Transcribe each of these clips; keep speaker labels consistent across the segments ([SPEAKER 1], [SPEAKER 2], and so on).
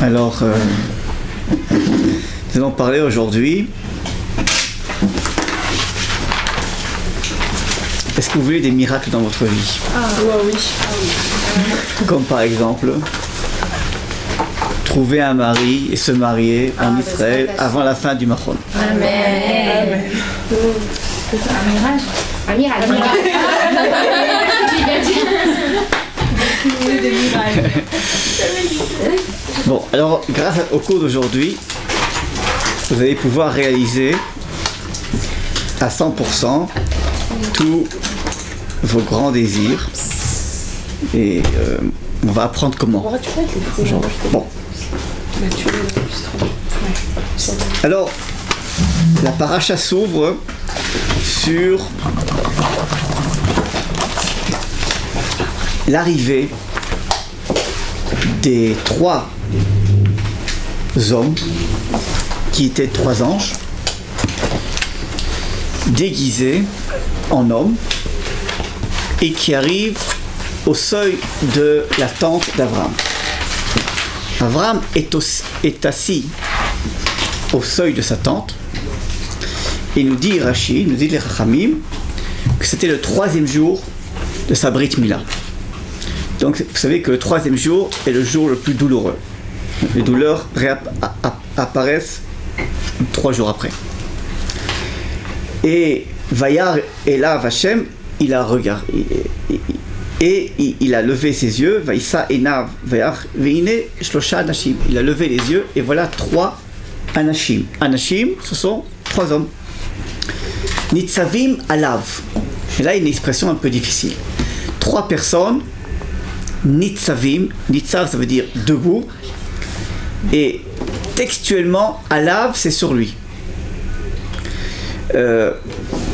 [SPEAKER 1] Alors, nous allons parler aujourd'hui. Est-ce que vous voulez des miracles dans votre vie?
[SPEAKER 2] Oui.
[SPEAKER 1] Comme par exemple, trouver un mari et se marier en Israël avant la fin du Machon.
[SPEAKER 2] Amen.
[SPEAKER 3] Un miracle.
[SPEAKER 1] Bon, alors, grâce au cours d'aujourd'hui, vous allez pouvoir réaliser à 100% tous vos grands désirs. Et on va apprendre comment. Bon. Alors, la paracha s'ouvre sur l'arrivée des 3 hommes qui étaient 3 anges déguisés en hommes et qui arrivent au seuil de la tente d'Abraham. Abraham est assis au seuil de sa tente et nous dit Rashi, nous dit les Chachamim, que c'était le 3e jour de sa Brit Mila. Donc vous savez que le 3e jour est le jour le plus douloureux. Les douleurs apparaissent 3 jours après. Et Vayar Elav Hashem, il a regardé et il a levé ses yeux, Vaïsa Enav Vayar Veine Shlosha Anashim. Il a levé les yeux et voilà 3 Anashim. Anashim, ce sont 3 hommes. Nitzavim Alav. Et là, il y a une expression un peu difficile. 3 personnes. Nitzavim, Nitzav ça veut dire debout, et textuellement, Alav c'est sur lui.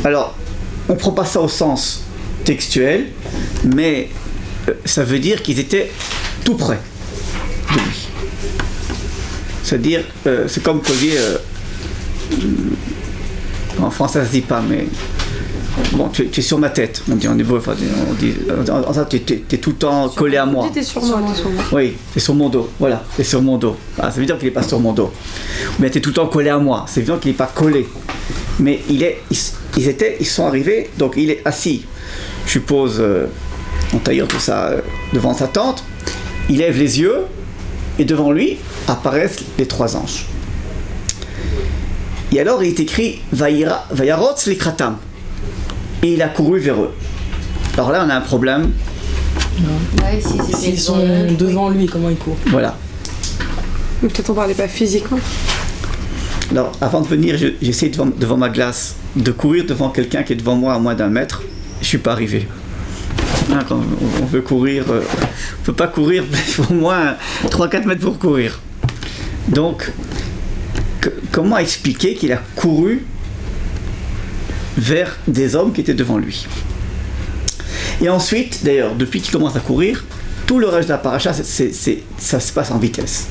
[SPEAKER 1] Alors, on ne prend pas ça au sens textuel, mais ça veut dire qu'ils étaient tout près de lui. C'est-à-dire, c'est comme qu'on dit, en français ça ne se dit pas, mais bon, tu es sur ma tête, on dit en hébreu, on dit, tu es tout le temps collé à moi.
[SPEAKER 2] Tu es sur moi.
[SPEAKER 1] Oui, tu es sur mon dos, voilà, tu es sur mon dos. Ah, ça veut dire qu'il n'est pas sur mon dos. Mais tu es tout le temps collé à moi, c'est évident qu'il n'est pas collé. Mais ils sont arrivés, donc il est assis, je suppose, en tailleur tout ça, devant sa tente, il lève les yeux, et devant lui apparaissent les 3 anges. Et alors il est écrit Vayarotz likratam. Et il a couru vers eux. Alors là, on a un problème.
[SPEAKER 4] Ouais, s'ils sont devant lui, comment il court?
[SPEAKER 1] Voilà.
[SPEAKER 2] Peut-être on parlait pas physiquement.
[SPEAKER 1] Alors, avant de venir, j'essaie devant ma glace de courir devant quelqu'un qui est devant moi à moins d'1 mètre. Je suis pas arrivé. Hein, quand on veut courir, on ne peut pas courir, il faut au moins 3-4 mètres pour courir. Donc, comment expliquer qu'il a couru vers des hommes qui étaient devant lui? Et ensuite, d'ailleurs, depuis qu'il commence à courir, tout le reste de la paracha, ça se passe en vitesse.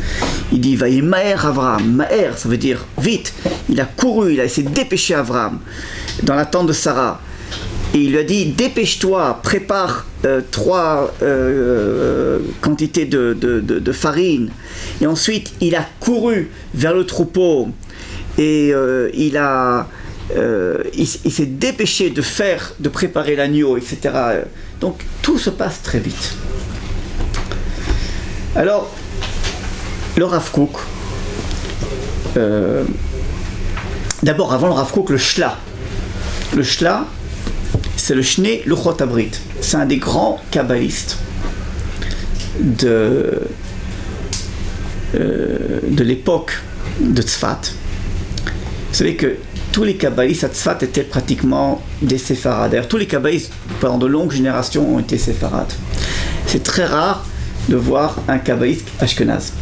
[SPEAKER 1] Il dit Vaï Maher Avraham. Maher, ça veut dire vite. Il a couru, il a essayé de dépêcher Avraham dans la tente de Sarah. Et il lui a dit dépêche-toi, prépare 3 quantités de farine. Et ensuite, il a couru vers le troupeau et il s'est dépêché de préparer l'agneau, etc. Donc tout se passe très vite. Alors, le Rav Kook, d'abord avant le Rav Kook, le Shla. Le Shla, c'est le Shnei Luchot Abrit. C'est un des grands kabbalistes de l'époque de Tzfat. Vous savez que tous les kabbalistes à Tzfat étaient pratiquement des séfarades. D'ailleurs, tous les kabbalistes pendant de longues générations ont été séfarades. C'est très rare de voir un kabbaliste ashkenaz.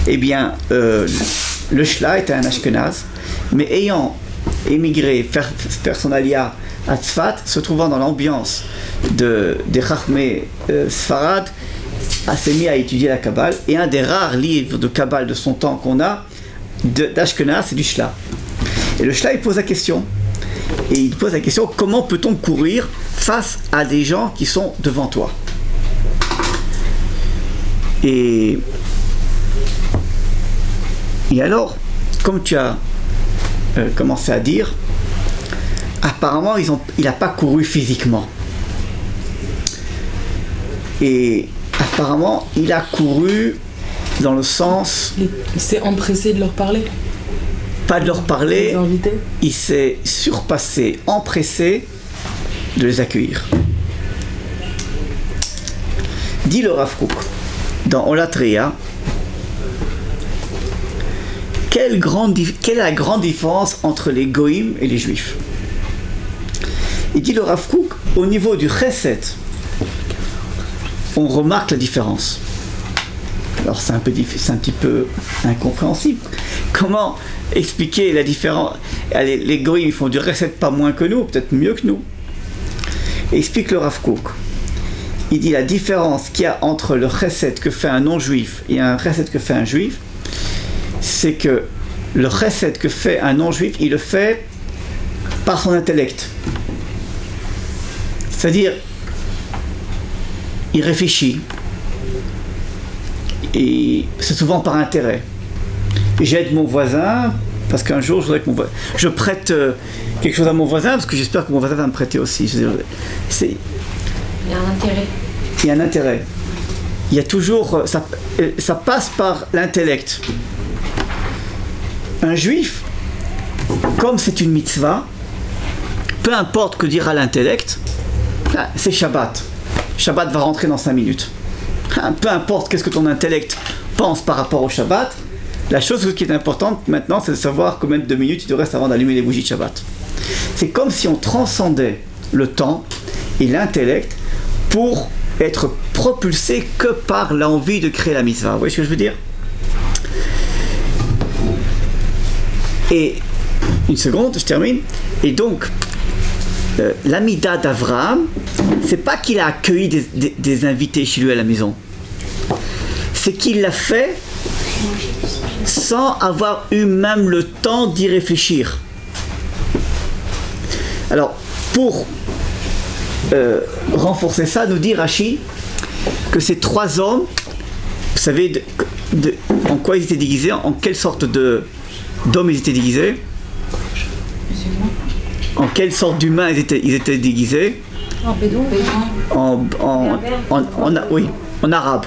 [SPEAKER 1] Eh bien, le Shla était un ashkenaz, mais ayant émigré, faire son alia à Tzfat, se trouvant dans l'ambiance des Chachmei Sfarad, s'est mis à étudier la Kabbale, et un des rares livres de Kabbale de son temps qu'on a d'Ashkenaz, c'est du Shla. Et le Shla, il pose la question. Et il pose la question, comment peut-on courir face à des gens qui sont devant toi? Et alors, comme tu as commencé à dire, apparemment, il n'a pas couru physiquement. Et apparemment, il a couru dans le sens...
[SPEAKER 4] Il s'est empressé de leur parler.
[SPEAKER 1] Pas de leur parler,
[SPEAKER 4] Les invités.
[SPEAKER 1] il s'est surpassé, empressé de les accueillir. Dit le Rav Kook dans Olatria, quelle est la grande différence entre les goïms et les juifs? Il dit le Rav Kook, au niveau du chesed, on remarque la différence. Alors c'est un petit peu incompréhensible. Comment expliquer la différence? Les goïms ils font du chesed pas moins que nous, peut-être mieux que nous. Et explique le Rav Kook. Il dit la différence qu'il y a entre le chesed que fait un non-juif et un chesed que fait un juif, c'est que le chesed que fait un non-juif, il le fait par son intellect. C'est-à-dire, il réfléchit. Et c'est souvent par intérêt. J'aide mon voisin parce qu'un jour je prête quelque chose à mon voisin parce que j'espère que mon voisin va me prêter aussi. Il y a
[SPEAKER 3] un intérêt.
[SPEAKER 1] Il y a un intérêt. Il y a toujours ça passe par l'intellect. Un juif, comme c'est une mitzvah, peu importe que dira l'intellect, c'est Shabbat. Shabbat va rentrer dans 5 minutes. Peu importe qu'est-ce que ton intellect pense par rapport au Shabbat, la chose qui est importante maintenant, c'est de savoir combien de minutes il te reste avant d'allumer les bougies de Shabbat. C'est comme si on transcendait le temps et l'intellect pour être propulsé que par l'envie de créer la mitzvah. Vous voyez ce que je veux dire? Et une seconde, je termine. Et donc, l'amida d'Avraham, c'est pas qu'il a accueilli des invités chez lui à la maison. C'est qu'il l'a fait sans avoir eu même le temps d'y réfléchir. Alors, pour renforcer ça, nous dit Rashi que ces 3 hommes, vous savez en quoi ils étaient déguisés, en quelle sorte d'hommes ils étaient déguisés, en quelle sorte d'humains ils étaient déguisés,
[SPEAKER 3] En bédouin.
[SPEAKER 1] en arabe.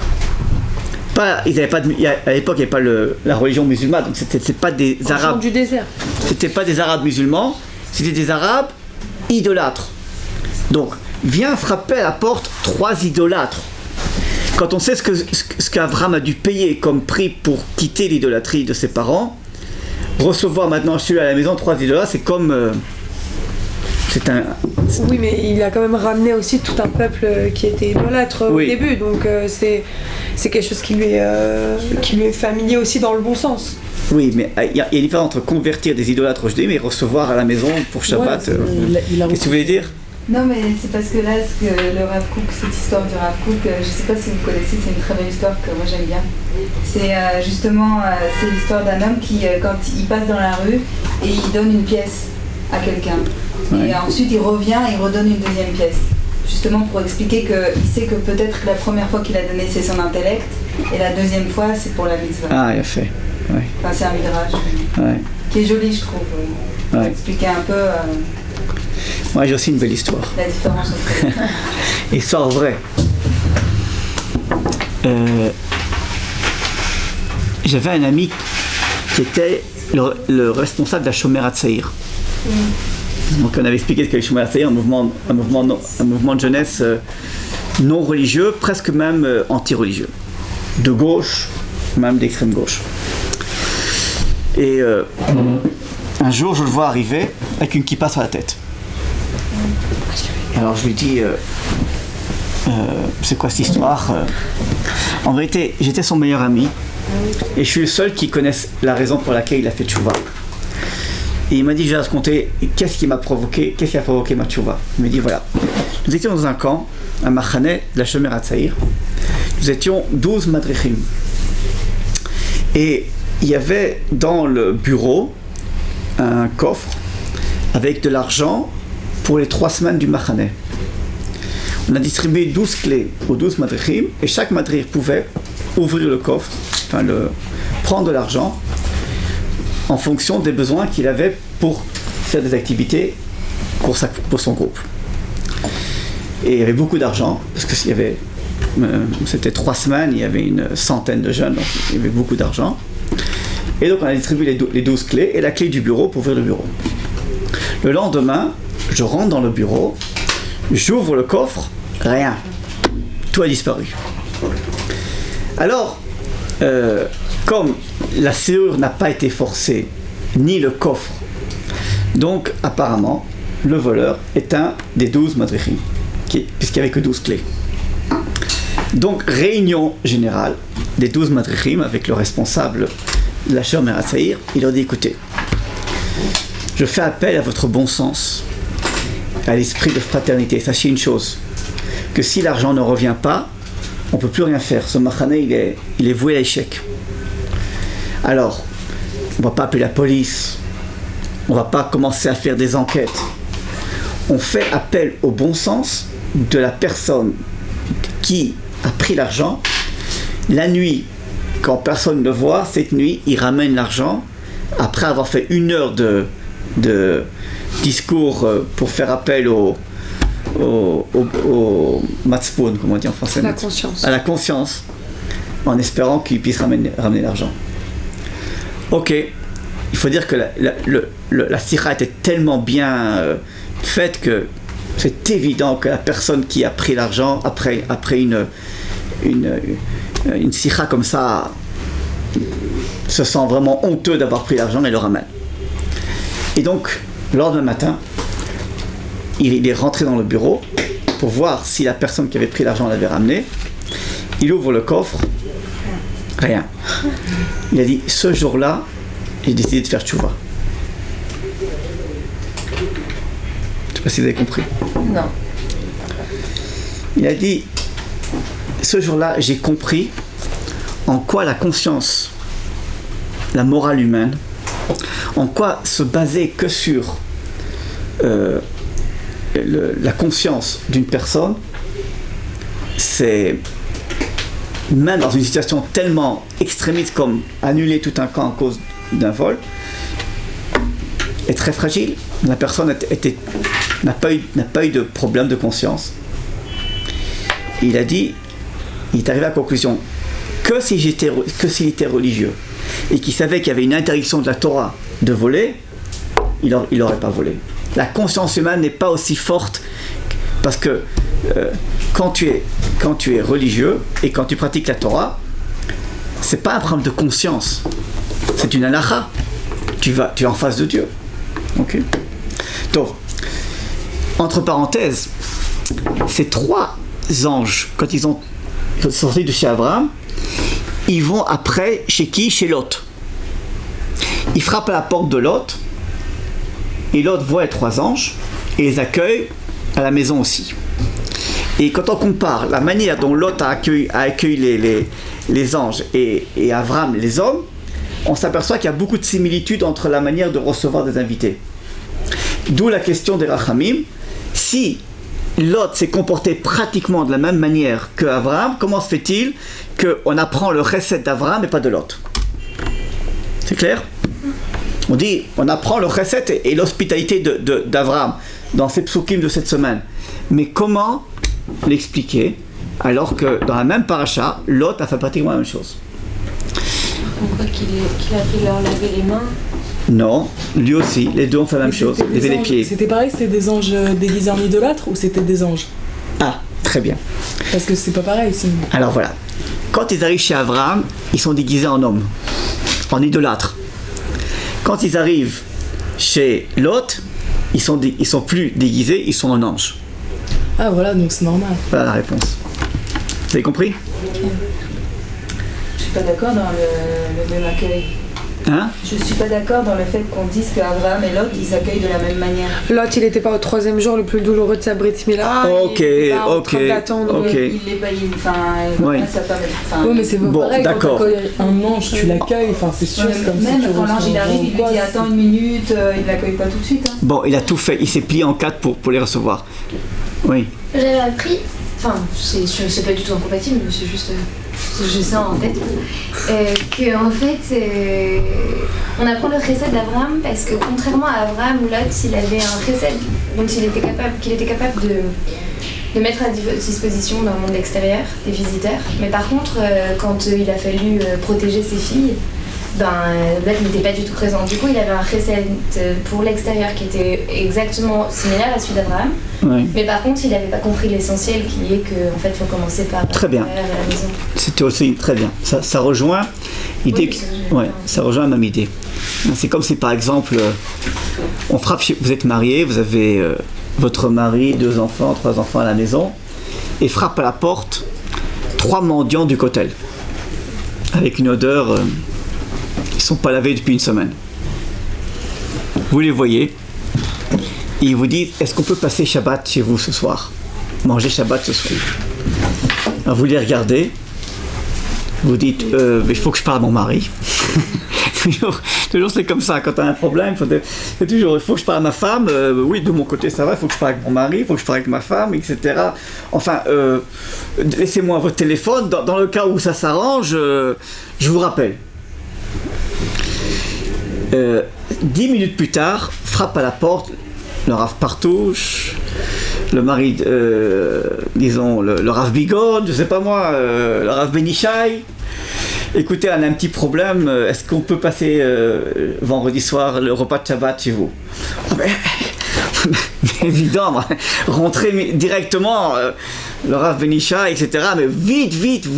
[SPEAKER 1] À l'époque, il n'y avait pas la religion musulmane, donc c'est pas des arabes.
[SPEAKER 2] Du désert.
[SPEAKER 1] C'était pas des arabes musulmans, c'était des arabes idolâtres. Donc, vient frapper à la porte 3 idolâtres. Quand on sait ce qu'Abraham a dû payer comme prix pour quitter l'idolâtrie de ses parents, recevoir maintenant chez lui à la maison 3 idolâtres, c'est comme...
[SPEAKER 2] Oui, mais il a quand même ramené aussi tout un peuple qui était idolâtre au début, donc c'est quelque chose qui lui est familier aussi dans le bon sens.
[SPEAKER 1] Oui, mais il y a une différence entre convertir des idolâtres juifs et recevoir à la maison pour Shabbat. Qu'est-ce que vous voulez dire?
[SPEAKER 5] Non, mais c'est parce que là, le Rav Kook, cette histoire du Rav Kook, je ne sais pas si vous connaissez, c'est une très belle histoire que moi j'aime bien. C'est c'est l'histoire d'un homme qui, quand il passe dans la rue, et il donne une pièce à quelqu'un. Ouais. Et ensuite il revient et il redonne une deuxième pièce. Justement pour expliquer qu'il sait que peut-être que la première fois qu'il a donné c'est son intellect, et la deuxième fois c'est pour la mitzvah.
[SPEAKER 1] Ah, il a fait. Ouais.
[SPEAKER 5] Enfin, c'est un midrash qui est joli, je trouve. Pour expliquer un peu...
[SPEAKER 1] Moi j'ai aussi une belle histoire.
[SPEAKER 5] La différence entre
[SPEAKER 1] histoire vraie. J'avais un ami qui était le responsable de la Shomer HaTzaïr. Donc on avait expliqué ce qu'est le Shomer HaTzaïr, un mouvement de jeunesse non religieux, presque même anti-religieux. De gauche, même d'extrême gauche. Et un jour je le vois arriver avec une kippa sur la tête. Alors je lui dis c'est quoi cette histoire? En vérité j'étais son meilleur ami et je suis le seul qui connaisse la raison pour laquelle il a fait tchouva. Et il m'a dit, je vais raconter qu'est-ce qui a provoqué ma tchouva. Il m'a dit voilà, nous étions dans un camp, un machane de la Shomer HaTzaïr. Nous étions 12 madrichim. Et il y avait dans le bureau un coffre avec de l'argent pour les 3 semaines du machane. On a distribué 12 clés aux 12 madrichim et chaque madrich pouvait ouvrir le coffre, prendre de l'argent en fonction des besoins qu'il avait pour faire des activités pour son groupe. Et il y avait beaucoup d'argent, parce que c'était 3 semaines, il y avait une centaine de jeunes, donc il y avait beaucoup d'argent. Et donc on a distribué les 12 clés et la clé du bureau pour ouvrir le bureau. Le lendemain, je rentre dans le bureau, j'ouvre le coffre, rien. Tout a disparu. Alors, comme la serrure n'a pas été forcée, ni le coffre, donc apparemment, le voleur est un des 12 madrichim, puisqu'il n'y avait que 12 clés. Donc, réunion générale des 12 madrichim avec le responsable de la Sher Merat Saïr, il leur dit, écoutez, je fais appel à votre bon sens, à l'esprit de fraternité. Sachez une chose, que si l'argent ne revient pas, on ne peut plus rien faire. Ce machané, il est voué à l'échec. Alors, on ne va pas appeler la police, on ne va pas commencer à faire des enquêtes. On fait appel au bon sens de la personne qui a pris l'argent. La nuit, quand personne ne le voit, cette nuit, il ramène l'argent après avoir fait 1 heure de discours pour faire appel au matzpon, comment on dit en français,
[SPEAKER 2] à la conscience,
[SPEAKER 1] en espérant qu'il puisse ramener l'argent. Ok, il faut dire que la sikha était tellement bien faite que c'est évident que la personne qui a pris l'argent après une sikha comme ça se sent vraiment honteux d'avoir pris l'argent et le ramène. Et donc, le lendemain matin, il est rentré dans le bureau pour voir si la personne qui avait pris l'argent l'avait ramené. Il ouvre le coffre, rien. Il a dit, ce jour-là, j'ai décidé de faire tchouva. Je ne sais pas si vous avez compris.
[SPEAKER 3] Non.
[SPEAKER 1] Il a dit, ce jour-là, j'ai compris en quoi la conscience, la morale humaine, en quoi se baser que sur la conscience d'une personne, c'est, même dans une situation tellement extrémiste comme annuler tout un camp à cause d'un vol, est très fragile. La personne n'a pas eu de problème de conscience. Il a dit, il est arrivé à la conclusion que s'il était religieux et qu'il savait qu'il y avait une interdiction de la Torah de voler, il n'aurait pas volé. La conscience humaine n'est pas aussi forte, parce que quand tu es religieux et quand tu pratiques la Torah, c'est pas un problème de conscience, c'est une halakha. Tu es en face de Dieu. Ok. Donc, entre parenthèses, ces 3 anges, quand ils sont sortis de chez Abraham, ils vont après chez qui? Chez Lot. Ils frappent à la porte de Lot, et Lot voit les 3 anges et les accueille à la maison aussi. Et quand on compare la manière dont Lot a accueilli les anges et Abraham les hommes, on s'aperçoit qu'il y a beaucoup de similitudes entre la manière de recevoir des invités. D'où la question des Rachamim. Si Lot s'est comporté pratiquement de la même manière que Abraham, comment se fait-il qu'on apprend le recette d'Abraham et pas de Lot? C'est clair? On dit, on apprend le recette et l'hospitalité d'Abraham dans ces psukim de cette semaine. Mais comment l'expliquer alors que dans la même paracha, Lot a fait pratiquement la même chose?
[SPEAKER 3] On voit qu'il a fait leur laver les mains.
[SPEAKER 1] Non, lui aussi, les deux ont fait la même chose, lever les pieds.
[SPEAKER 4] C'était pareil, c'était des anges déguisés en idolâtres ou c'était des anges?
[SPEAKER 1] Ah, très bien.
[SPEAKER 4] Parce que c'est pas pareil sinon.
[SPEAKER 1] Alors voilà, quand ils arrivent chez Abraham, ils sont déguisés en hommes, en idolâtres. Quand ils arrivent chez Lot, ils sont plus déguisés, ils sont en anges.
[SPEAKER 4] Ah voilà, donc c'est normal.
[SPEAKER 1] Voilà la réponse. Vous avez compris?
[SPEAKER 5] Je suis pas d'accord dans le même accueil.
[SPEAKER 1] Hein?
[SPEAKER 5] Je suis pas d'accord dans le fait qu'on dise qu'Abraham et Lot, ils s'accueillent de la même manière.
[SPEAKER 2] Lot, il n'était pas au 3e jour le plus douloureux de sa Brit Mila.
[SPEAKER 1] Ok.
[SPEAKER 5] Il l'est pas,
[SPEAKER 1] Oui.
[SPEAKER 5] sa femme.
[SPEAKER 4] Oui, mais c'est pas pareil,
[SPEAKER 1] d'accord.
[SPEAKER 4] Quand t'accueilles un ange, tu l'accueilles, enfin c'est sûr, c'est comme
[SPEAKER 5] même
[SPEAKER 4] si tu
[SPEAKER 5] quand l'ange il arrive, il lui dit attends une minute, il l'accueille pas tout de suite. Hein.
[SPEAKER 1] Bon, il a tout fait, il s'est plié en 4 pour les recevoir. Oui.
[SPEAKER 3] J'avais appris, enfin c'est pas du tout incompatible, mais c'est juste je sens en tête, qu'en fait, on apprend le chesed d'Abraham parce que contrairement à Abraham, Lot, il avait un chesed dont qu'il était capable de mettre à disposition dans le monde extérieur des visiteurs. Mais par contre, quand il a fallu protéger ses filles, Lot n'était pas du tout présent. Du coup, il avait un chesed pour l'extérieur qui était exactement similaire à celui d'Abraham.
[SPEAKER 1] Oui.
[SPEAKER 3] Mais par contre, il n'avait pas compris l'essentiel qui est qu'en fait, il faut commencer par
[SPEAKER 1] très bien.
[SPEAKER 3] la maison.
[SPEAKER 1] C'était aussi très bien. Ça rejoint l'idée. Oui, ça rejoint la même idée. C'est comme si, par exemple, on frappe vous êtes marié, vous avez votre mari, 2 enfants, 3 enfants à la maison, et frappe à la porte 3 mendiants du cotel, avec une odeur... ils ne sont pas lavés depuis une semaine. Vous les voyez, et ils vous disent, est-ce qu'on peut passer Shabbat chez vous ce soir? Manger Shabbat ce soir. Alors vous les regardez, vous dites, il faut que je parle à mon mari. toujours c'est comme ça, quand tu as un problème, c'est toujours, il faut que je parle à ma femme, oui, de mon côté ça va, il faut que je parle avec mon mari, il faut que je parle avec ma femme, etc. Enfin, laissez-moi votre téléphone, dans le cas où ça s'arrange, je vous rappelle. 10 minutes plus tard, frappe à la porte, le Rav Partouche, le mari, disons, le Rav Bigon, je sais pas moi, le Rav Benishai. Écoutez, on a un petit problème, est-ce qu'on peut passer vendredi soir le repas de Shabbat chez vous? Évidemment, rentrer directement, le Rav Benishai, etc. Mais vite,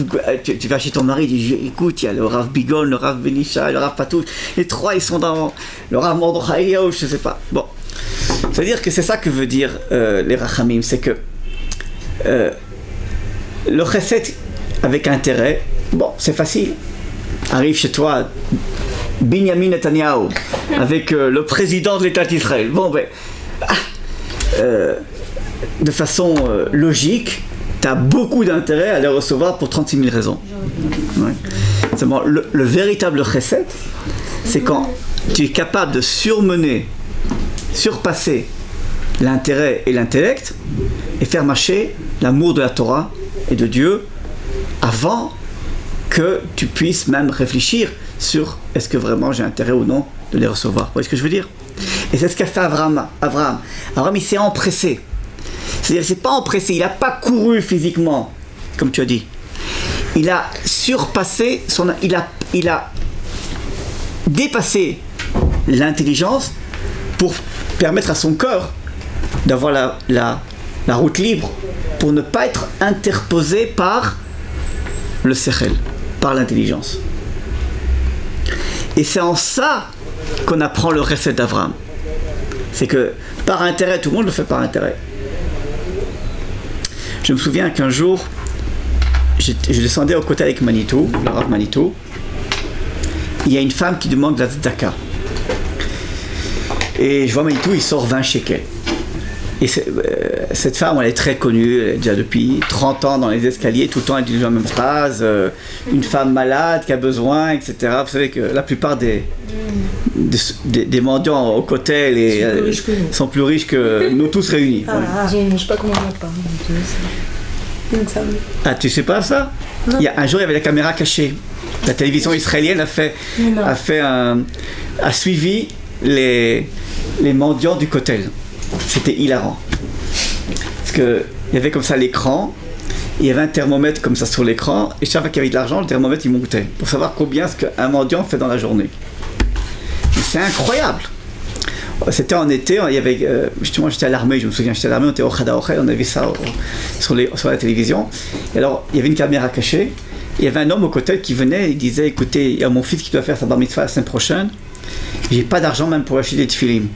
[SPEAKER 1] tu vas chez ton mari, tu dis, écoute, il y a le Rav Bigon, le Rav Benishai, le Rav Patouche, les 3 ils sont dans le Rav Mordechai, je sais pas. Bon, c'est-à-dire que c'est ça que veut dire les Rachamim, c'est que le chesed avec intérêt, bon, c'est facile. Arrive chez toi, Binyamin Netanyahu, avec le président de l'État d'Israël. Bon, ben, de façon logique, tu as beaucoup d'intérêt à les recevoir pour 36 000 raisons. Ouais. Seulement, le véritable chesed, c'est quand tu es capable de surpasser l'intérêt et l'intellect et faire marcher l'amour de la Torah et de Dieu avant que tu puisses même réfléchir sur est-ce que vraiment j'ai intérêt ou non de les recevoir. Vous voyez ce que je veux dire? Et c'est ce qu'a fait Abraham. Abraham, il s'est empressé. C'est-à-dire, il s'est pas empressé, il n'a pas couru physiquement, comme tu as dit. Il a surpassé, il a dépassé l'intelligence pour permettre à son cœur d'avoir la route libre, pour ne pas être interposé par le sechel, par l'intelligence. Et c'est en ça qu'on apprend le chesed d'Abraham. C'est que par intérêt, tout le monde le fait par intérêt. Je me souviens qu'un jour, je descendais au côté avec Manitou, le Rav Manitou. Il y a une femme qui demande la tzedaka. Et je vois Manitou, il sort 20 shekels. Et cette femme, elle est très connue, elle est déjà depuis 30 ans dans les escaliers, tout le temps elle dit la même phrase, une femme malade qui a besoin, etc. Vous savez que la plupart des mendiants au cotel sont plus riches que nous tous réunis.
[SPEAKER 4] Ah, ouais. Je sais pas comment on en parle.
[SPEAKER 1] Ah, tu sais pas ça? Un jour, il y avait la caméra cachée. La télévision israélienne a suivi les mendiants du cotel. C'était hilarant. Parce qu'il y avait comme ça l'écran, il y avait un thermomètre comme ça sur l'écran, et chaque fois qu'il y avait de l'argent, le thermomètre il montait, pour savoir combien ce qu'un mendiant fait dans la journée. Et c'est incroyable. C'était en été, il y avait, justement j'étais à l'armée, je me souviens, j'étais à l'armée, on était au Chada Ochel, on avait ça sur la télévision. Et alors, il y avait une caméra cachée, il y avait un homme au côté qui venait, il disait, écoutez, il y a mon fils qui doit faire sa bar mitzvah la semaine prochaine, j'ai pas d'argent même pour acheter des tefillim.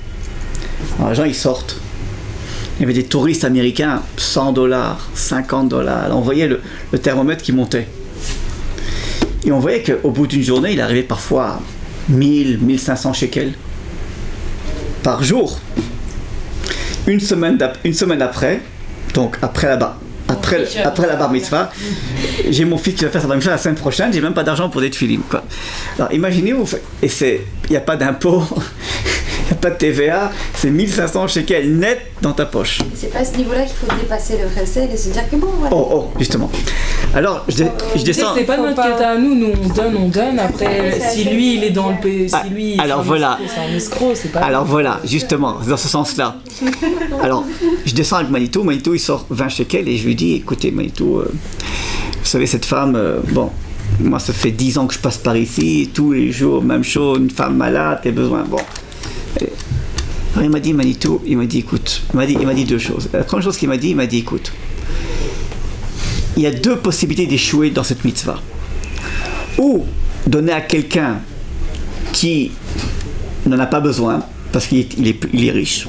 [SPEAKER 1] Alors les gens ils sortent. Il y avait des touristes américains, $100, $50. Alors on voyait le thermomètre qui montait. Et on voyait qu'au bout d'une journée, il arrivait parfois à 1000, 1500 shekels par jour. Une semaine après, donc après la bar mitzvah, j'ai mon fils qui va faire sa bar mitzvah la semaine prochaine, j'ai même pas d'argent pour des tefillim, quoi. Alors imaginez-vous, et il n'y a pas d'impôt, n'y a pas de TVA, c'est 1500 shekels net dans ta poche.
[SPEAKER 3] C'est pas à ce niveau-là qu'il faut dépasser le chesed et se dire que bon, voilà.
[SPEAKER 1] Oh, justement. Alors, je descends.
[SPEAKER 4] C'est pas notre quête à nous, on donne. Après, si lui, il est dans le pays, si lui, c'est un escroc, c'est pas.
[SPEAKER 1] Alors voilà, justement, dans ce sens-là. Alors, je descends avec Manitou, il sort 20 shekels et je lui dis, écoutez Manitou, vous savez, cette femme, moi ça fait 10 ans que je passe par ici, tous les jours, même chose, une femme malade, qui a besoin, bon. Alors il m'a dit, Manitou, écoute, il m'a dit deux choses. La première chose qu'il m'a dit, écoute, il y a deux possibilités d'échouer dans cette mitzvah. Ou donner à quelqu'un qui n'en a pas besoin, parce qu'il est riche,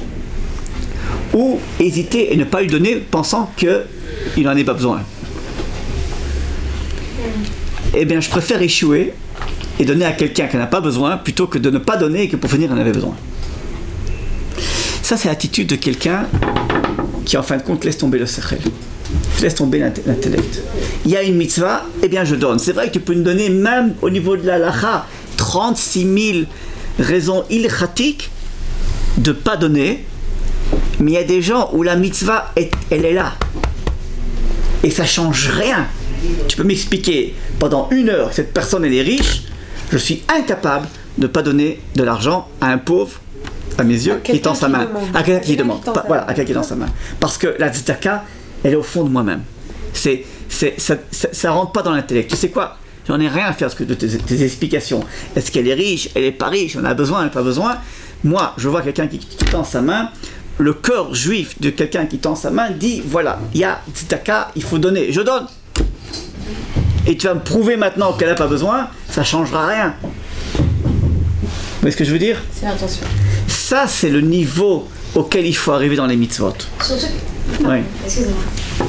[SPEAKER 1] ou hésiter et ne pas lui donner pensant qu'il n'en ait pas besoin. Eh bien, je préfère échouer et donner à quelqu'un qui n'en a pas besoin plutôt que de ne pas donner et que pour finir, il en avait besoin. Ça, c'est l'attitude de quelqu'un qui, en fin de compte, laisse tomber le sechel, laisse tomber l'intellect. Il y a une mitzvah, eh bien, je donne. C'est vrai que tu peux nous donner, même au niveau de la halakha, 36 000 raisons ilchatiques de ne pas donner, mais il y a des gens où la mitzvah, elle est là. Et ça ne change rien. Tu peux m'expliquer pendant 1 heure que cette personne elle est riche, je suis incapable de ne pas donner de l'argent à un pauvre, à mes yeux, qui tend sa main. À quelqu'un qui demande. Voilà, à quelqu'un qui tend sa main. Parce que la tzedaka, elle est au fond de moi-même. Ça rentre pas dans l'intellect. Tu sais quoi? J'en ai rien à faire de tes explications. Est-ce qu'elle est riche? Elle est pas riche? On a besoin? Elle n'a pas besoin? Moi, je vois quelqu'un qui tend sa main. Le cœur juif de quelqu'un qui tend sa main dit, voilà, il y a tzedaka, il faut donner. Je donne. Et tu vas me prouver maintenant qu'elle n'a pas besoin, ça ne changera rien. Vous voyez ce que je veux dire?
[SPEAKER 3] C'est l'intention.
[SPEAKER 1] Ça, c'est le niveau auquel il faut arriver dans les mitzvot.
[SPEAKER 3] Surtout que...
[SPEAKER 1] Oui.
[SPEAKER 3] Excusez-moi.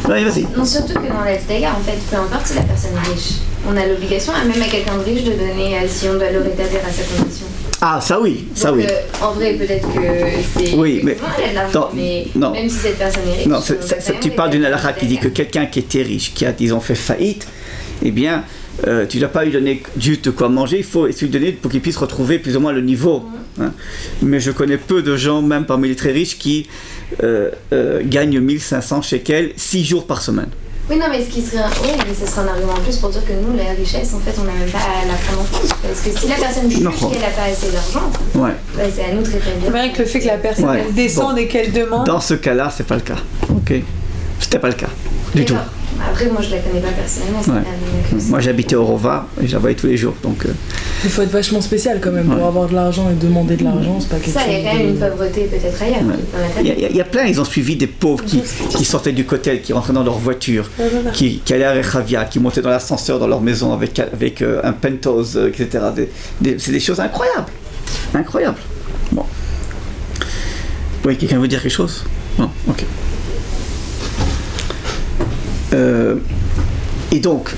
[SPEAKER 1] Oui, vas-y.
[SPEAKER 3] Non, surtout que dans la tzedaka, en fait, peu importe si la personne est riche, on a l'obligation, même à quelqu'un de riche, de donner si on doit le rétablir à sa condition.
[SPEAKER 1] Ah, ça oui, ça
[SPEAKER 3] donc,
[SPEAKER 1] oui.
[SPEAKER 3] En vrai, peut-être que c'est...
[SPEAKER 1] Oui, mais...
[SPEAKER 3] Non, même si cette personne est riche...
[SPEAKER 1] Non, tu parles d'une halakha qui dit que quelqu'un qui était riche, qui a, disons, fait faillite, eh bien, tu ne dois pas lui donner juste de quoi manger, il faut lui donner pour qu'il puisse retrouver plus ou moins le niveau. Hein. Mais je connais peu de gens, même parmi les très riches, qui gagnent 1500 shekels 6 jours par semaine.
[SPEAKER 3] Oui, non, mais ce serait un argument en plus pour dire que nous, la richesse, en fait, on n'a même pas à la prendre en compte. Parce que si la personne juge qu'elle n'a pas assez d'argent, c'est à nous de rétablir.
[SPEAKER 2] Rien que le fait que la personne elle descende et qu'elle demande.
[SPEAKER 1] Dans ce cas-là, c'est pas le cas. Ok. C'était pas le cas. Du tout.
[SPEAKER 3] Après, moi, je la connais pas personnellement.
[SPEAKER 1] Moi, j'habitais au Rova et je la voyais tous les jours. Donc,
[SPEAKER 4] il faut être vachement spécial quand même pour avoir de l'argent et demander de l'argent. C'est pas quelque chose.
[SPEAKER 3] Ça, il y a quand même une pauvreté peut-être ailleurs.
[SPEAKER 1] Il y a plein, ils ont suivi des pauvres qui sortaient du cotel, qui rentraient dans leur voiture, qui allaient à Rechavia, qui montaient dans l'ascenseur dans leur maison avec un penthouse, etc. C'est des choses incroyables. Incroyables. Bon. Oui, quelqu'un veut dire quelque chose? Non, ok. Et donc,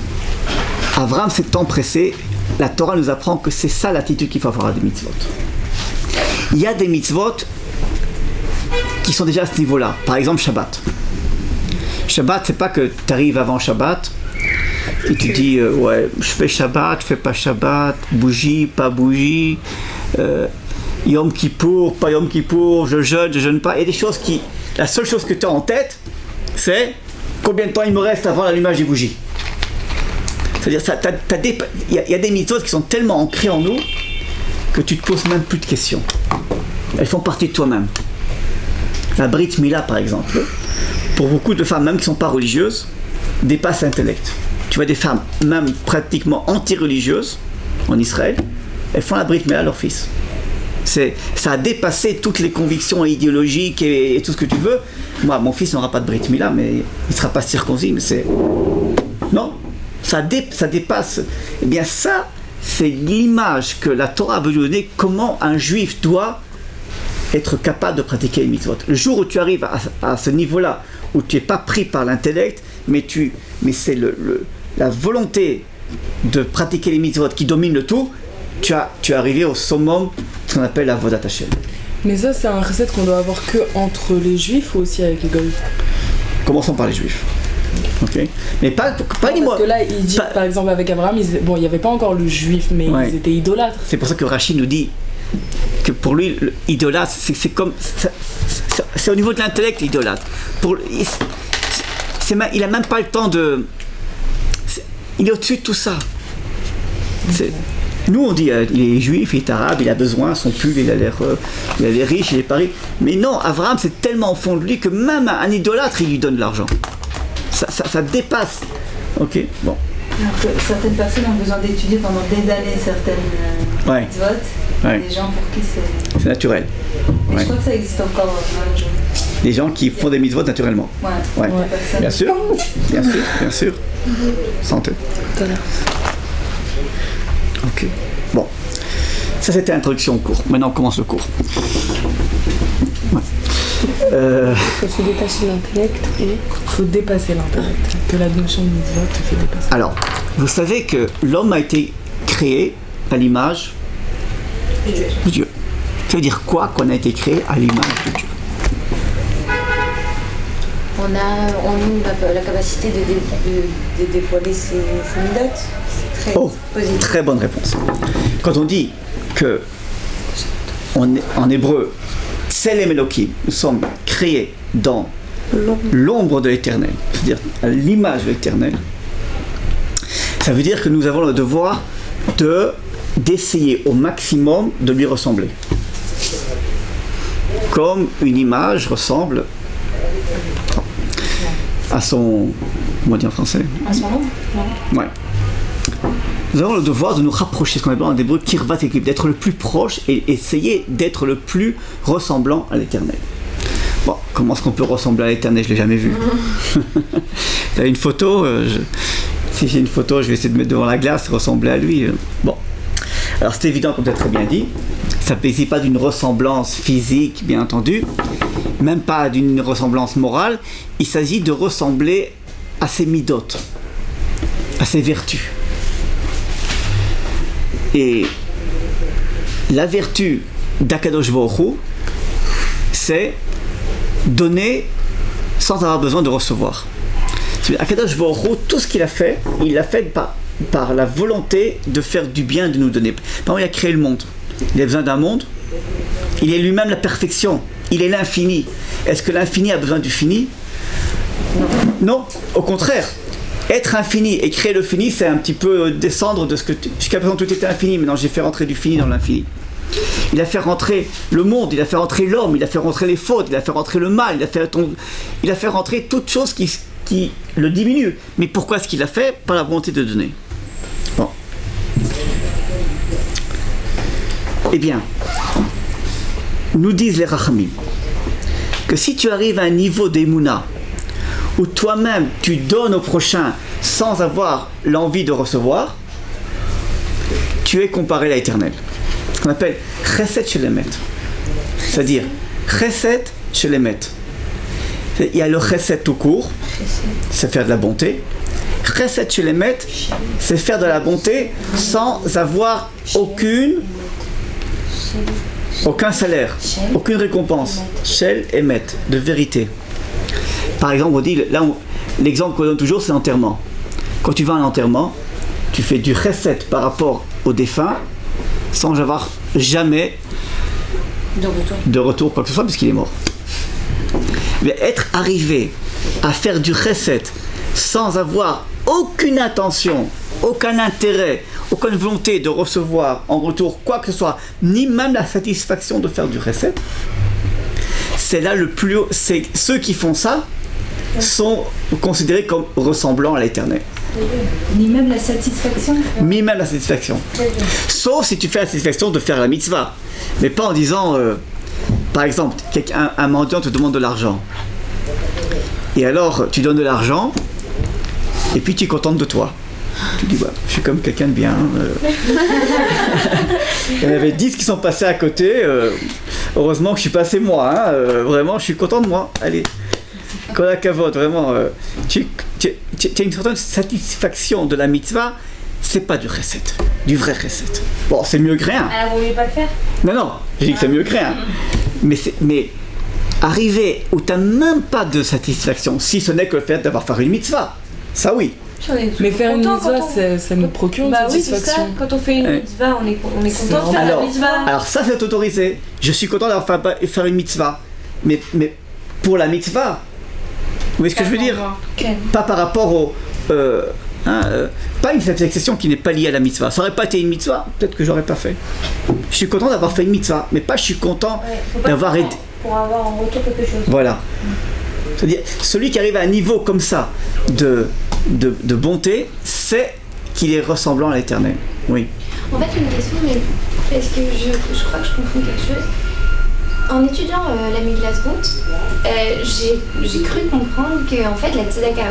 [SPEAKER 1] Abraham s'est empressé, la Torah nous apprend que c'est ça l'attitude qu'il faut avoir à des mitzvot. Il y a des mitzvot qui sont déjà à ce niveau-là. Par exemple, Shabbat. Shabbat, c'est pas que tu arrives avant Shabbat et tu dis ouais, je fais Shabbat, je fais pas Shabbat, bougie, pas bougie, Yom Kippour, pas Yom Kippour, je jeûne pas. Il y a des choses qui... La seule chose que tu as en tête, c'est combien de temps il me reste avant l'allumage des bougies. C'est-à-dire, il y a des mitzvot qui sont tellement ancrées en nous que tu te poses même plus de questions. Elles font partie de toi-même. La Brit Mila, par exemple, pour beaucoup de femmes, même qui ne sont pas religieuses, dépasse l'intellect. Tu vois des femmes, même pratiquement anti-religieuses, en Israël, elles font la Brit Mila à leur fils. Ça a dépassé toutes les convictions idéologiques et tout ce que tu veux. Moi, mon fils n'aura pas de Brit Mila, mais il ne sera pas circoncis, mais c'est... Non, ça dépasse. Eh bien ça, c'est l'image que la Torah veut nous donner, comment un juif doit être capable de pratiquer les mitzvot. Le jour où tu arrives à ce niveau-là, où tu n'es pas pris par l'intellect, mais c'est la volonté de pratiquer les mitzvot qui domine le tout, tu es arrivé au summum, ce qu'on appelle la Avodat Hashem.
[SPEAKER 4] Mais ça, c'est un recette qu'on doit avoir que entre les juifs ou aussi avec les goïs?
[SPEAKER 1] Commençons par les juifs. Ok. Mais pas
[SPEAKER 4] parce que là, il dit, par exemple, avec Abraham, il n'y avait pas encore le juif, mais ils étaient idolâtres.
[SPEAKER 1] C'est pour ça que Rachid nous dit que pour lui, idolâtre, c'est comme. C'est au niveau de l'intellect, idolâtre. Il n'a même pas le temps de. Il est au-dessus de tout ça. Nous, on dit, il est juif, il est arabe, il a besoin, son pull, il a l'air riche, il est pas riche. Mais non, Abraham, c'est tellement au fond de lui que même un idolâtre, il lui donne de l'argent. Ça dépasse. Ok, bon.
[SPEAKER 5] Alors que certaines personnes ont besoin d'étudier pendant des années certaines mitzvot. Des gens pour qui
[SPEAKER 1] c'est naturel.
[SPEAKER 5] Et je crois que ça existe encore.
[SPEAKER 1] Des gens qui font des mitzvot naturellement. Ouais. Bien sûr. Santé. Ok. Bon. Ça, c'était l'introduction au cours. Maintenant, on commence le cours.
[SPEAKER 4] Il faut se détacher de l'intellect et il faut dépasser l'intellect. Que la notion de mitzvot te fait dépasser.
[SPEAKER 1] Alors, vous savez que l'homme a été créé à l'image de Dieu. Ça veut dire quoi qu'on a été créé à l'image de Dieu?
[SPEAKER 3] On a en nous la capacité de dévoiler ses midotes. C'est très positif.
[SPEAKER 1] Très bonne réponse. Quand on dit que en hébreu, Tselem Elokim, nous sommes créés dans l'ombre de l'Éternel, c'est-à-dire à l'image de l'Éternel, ça veut dire que nous avons le devoir d'essayer au maximum de lui ressembler. Comme une image ressemble à son... Comment on dit en français?
[SPEAKER 3] À son ombre?
[SPEAKER 1] Ouais. Nous avons le devoir de nous rapprocher, ce qu'on appelle en hébreu kirvat ekib, d'être le plus proche et essayer d'être le plus ressemblant à l'Éternel. Bon, comment est-ce qu'on peut ressembler à l'Éternel? Je ne l'ai jamais vu. Tu as une photo si j'ai une photo, je vais essayer de mettre devant la glace, ressembler à lui. Bon. Alors c'est évident, comme tu as très bien dit, ça ne s'agit pas d'une ressemblance physique, bien entendu, même pas d'une ressemblance morale, il s'agit de ressembler à ses midotes, à ses vertus. Et la vertu d'Akadosh Baruch Hu, c'est donner sans avoir besoin de recevoir. Akadosh Baruch Hu, tout ce qu'il a fait, il l'a fait par la volonté de faire du bien, de nous donner. Par exemple, il a créé le monde. Il a besoin d'un monde. Il est lui-même la perfection. Il est l'infini. Est-ce que l'infini a besoin du fini? Non, au contraire. Être infini et créer le fini, c'est un petit peu descendre de ce que... Jusqu'à présent, tout était infini. Maintenant, j'ai fait rentrer du fini dans l'infini. Il a fait rentrer le monde, il a fait rentrer l'homme, il a fait rentrer les fautes, il a fait rentrer le mal, il a fait rentrer toute chose qui le diminue. Mais pourquoi est-ce qu'il l'a fait? Par la volonté de donner. Bon. Eh bien, nous disent les Rachamim que si tu arrives à un niveau d'émouna où toi-même tu donnes au prochain sans avoir l'envie de recevoir, tu es comparé à l'Éternel. Ce qu'on appelle Chesed Shelemet. C'est-à-dire Chesed Shelemet. Il y a le Chesed tout court, c'est faire de la bonté. Chesed Shelemet, c'est faire de la bonté sans avoir aucun salaire, aucune récompense. Shel Emet, de vérité. Par exemple, on dit, l'exemple qu'on donne toujours, c'est l'enterrement. Quand tu vas à un enterrement, tu fais du chesed par rapport au défunt, sans avoir jamais de retour quoi que ce soit, puisqu'il est mort. Mais être arrivé à faire du chesed sans avoir aucune intention, aucun intérêt, aucune volonté de recevoir en retour quoi que ce soit, ni même la satisfaction de faire du chesed, c'est là le plus haut. C'est ceux qui font ça sont considérés comme ressemblant à l'Éternel.
[SPEAKER 5] Ni même la satisfaction.
[SPEAKER 1] Ni même la satisfaction. Sauf si tu fais la satisfaction de faire la mitzvah. Mais pas en disant, par exemple, un mendiant te demande de l'argent. Et alors, tu donnes de l'argent, et puis tu es contente de toi. Tu dis, je suis comme quelqu'un de bien. Il y en avait 10 qui sont passés à côté. Heureusement que je suis passé moi. Vraiment, je suis content de moi. Allez. Kol hakavod, vraiment, tu as une certaine satisfaction de la mitzvah, c'est pas du chesed, du vrai chesed. Bon, c'est mieux que rien.
[SPEAKER 3] Alors, vous voulez pas le faire?
[SPEAKER 1] Non, j'ai dit que c'est mieux que rien. Mais arriver où tu n'as même pas de satisfaction, si ce n'est que le fait d'avoir fait une mitzvah, ça oui,
[SPEAKER 4] Mais faire une mitzvah, ça nous procure une satisfaction.
[SPEAKER 2] Oui, c'est ça. Quand on fait une mitzvah, on est content de faire la mitzvah.
[SPEAKER 1] Alors ça, c'est autorisé. Je suis content d'avoir faire une mitzvah. Mais pour la mitzvah, vous voyez ce que je veux dire ? Pas par rapport au... pas une satisfaction qui n'est pas liée à la mitzvah. Ça n'aurait pas été une mitzvah, peut-être que j'aurais pas fait. Je suis content d'avoir fait une mitzvah, mais pas je suis content d'avoir aidé.
[SPEAKER 2] Pour avoir en retour quelque chose.
[SPEAKER 1] Voilà. C'est-à-dire, celui qui arrive à un niveau comme ça de bonté, c'est qu'il est ressemblant à l'Éternel. Oui.
[SPEAKER 3] En fait, une question, mais parce que je crois que je confonds quelque chose. En étudiant la Miglas Ruth, j'ai cru comprendre que en fait la tzedaka,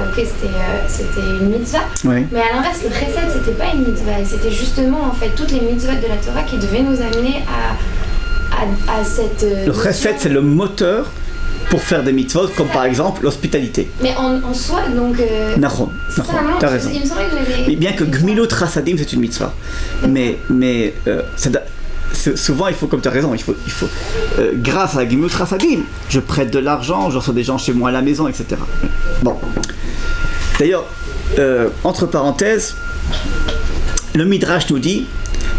[SPEAKER 3] c'était une mitzvah,
[SPEAKER 1] oui.
[SPEAKER 3] Mais à l'inverse, le chesed, c'était pas une mitzvah, et c'était justement en fait toutes les mitzvahs de la Torah qui devaient nous amener à cette...
[SPEAKER 1] le chesed, c'est le moteur pour faire des mitzvot, comme par exemple l'hospitalité.
[SPEAKER 3] Mais en soi, donc...
[SPEAKER 1] Nahon, t'as raison.
[SPEAKER 3] Il me semblait que j'avais...
[SPEAKER 1] Mais bien que Gmilut Chasadim, c'est une mitzvah. Mais souvent, il faut, comme tu as raison, il faut grâce à la Gmilut Chasadim, je prête de l'argent, je reçois des gens chez moi à la maison, etc. Bon. D'ailleurs, entre parenthèses, le Midrash nous dit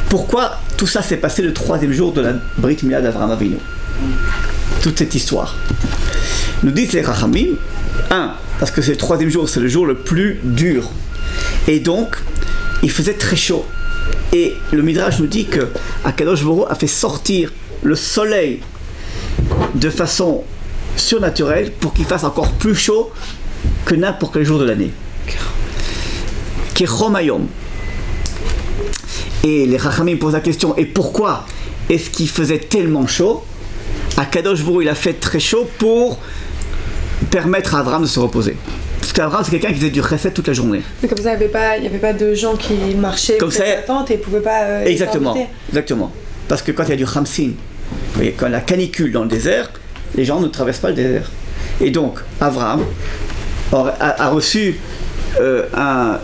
[SPEAKER 1] pourquoi tout ça s'est passé le 3e jour de la Brit Mila d'Avraham Avinu. Toute cette histoire. Nous disent les Rachamim, parce que c'est le 3e jour, c'est le jour le plus dur. Et donc, il faisait très chaud. Et le Midrash nous dit que Akadosh Baruch Hu a fait sortir le soleil de façon surnaturelle pour qu'il fasse encore plus chaud que n'importe quel jour de l'année. Kechom Hayom. Et les Chachamim posent la question, et pourquoi est-ce qu'il faisait tellement chaud ? Akadosh Baruch Hu, il a fait très chaud pour permettre à Abraham de se reposer. Parce qu'Abraham, c'est quelqu'un qui faisait du chesed toute la journée.
[SPEAKER 2] Mais comme ça, il n'y avait pas de gens qui marchaient
[SPEAKER 1] comme ça,
[SPEAKER 2] la tente et ne pouvaient pas...
[SPEAKER 1] exactement. Parce que quand il y a du Khamsin, quand la canicule dans le désert, les gens ne traversent pas le désert. Et donc, Abraham a reçu un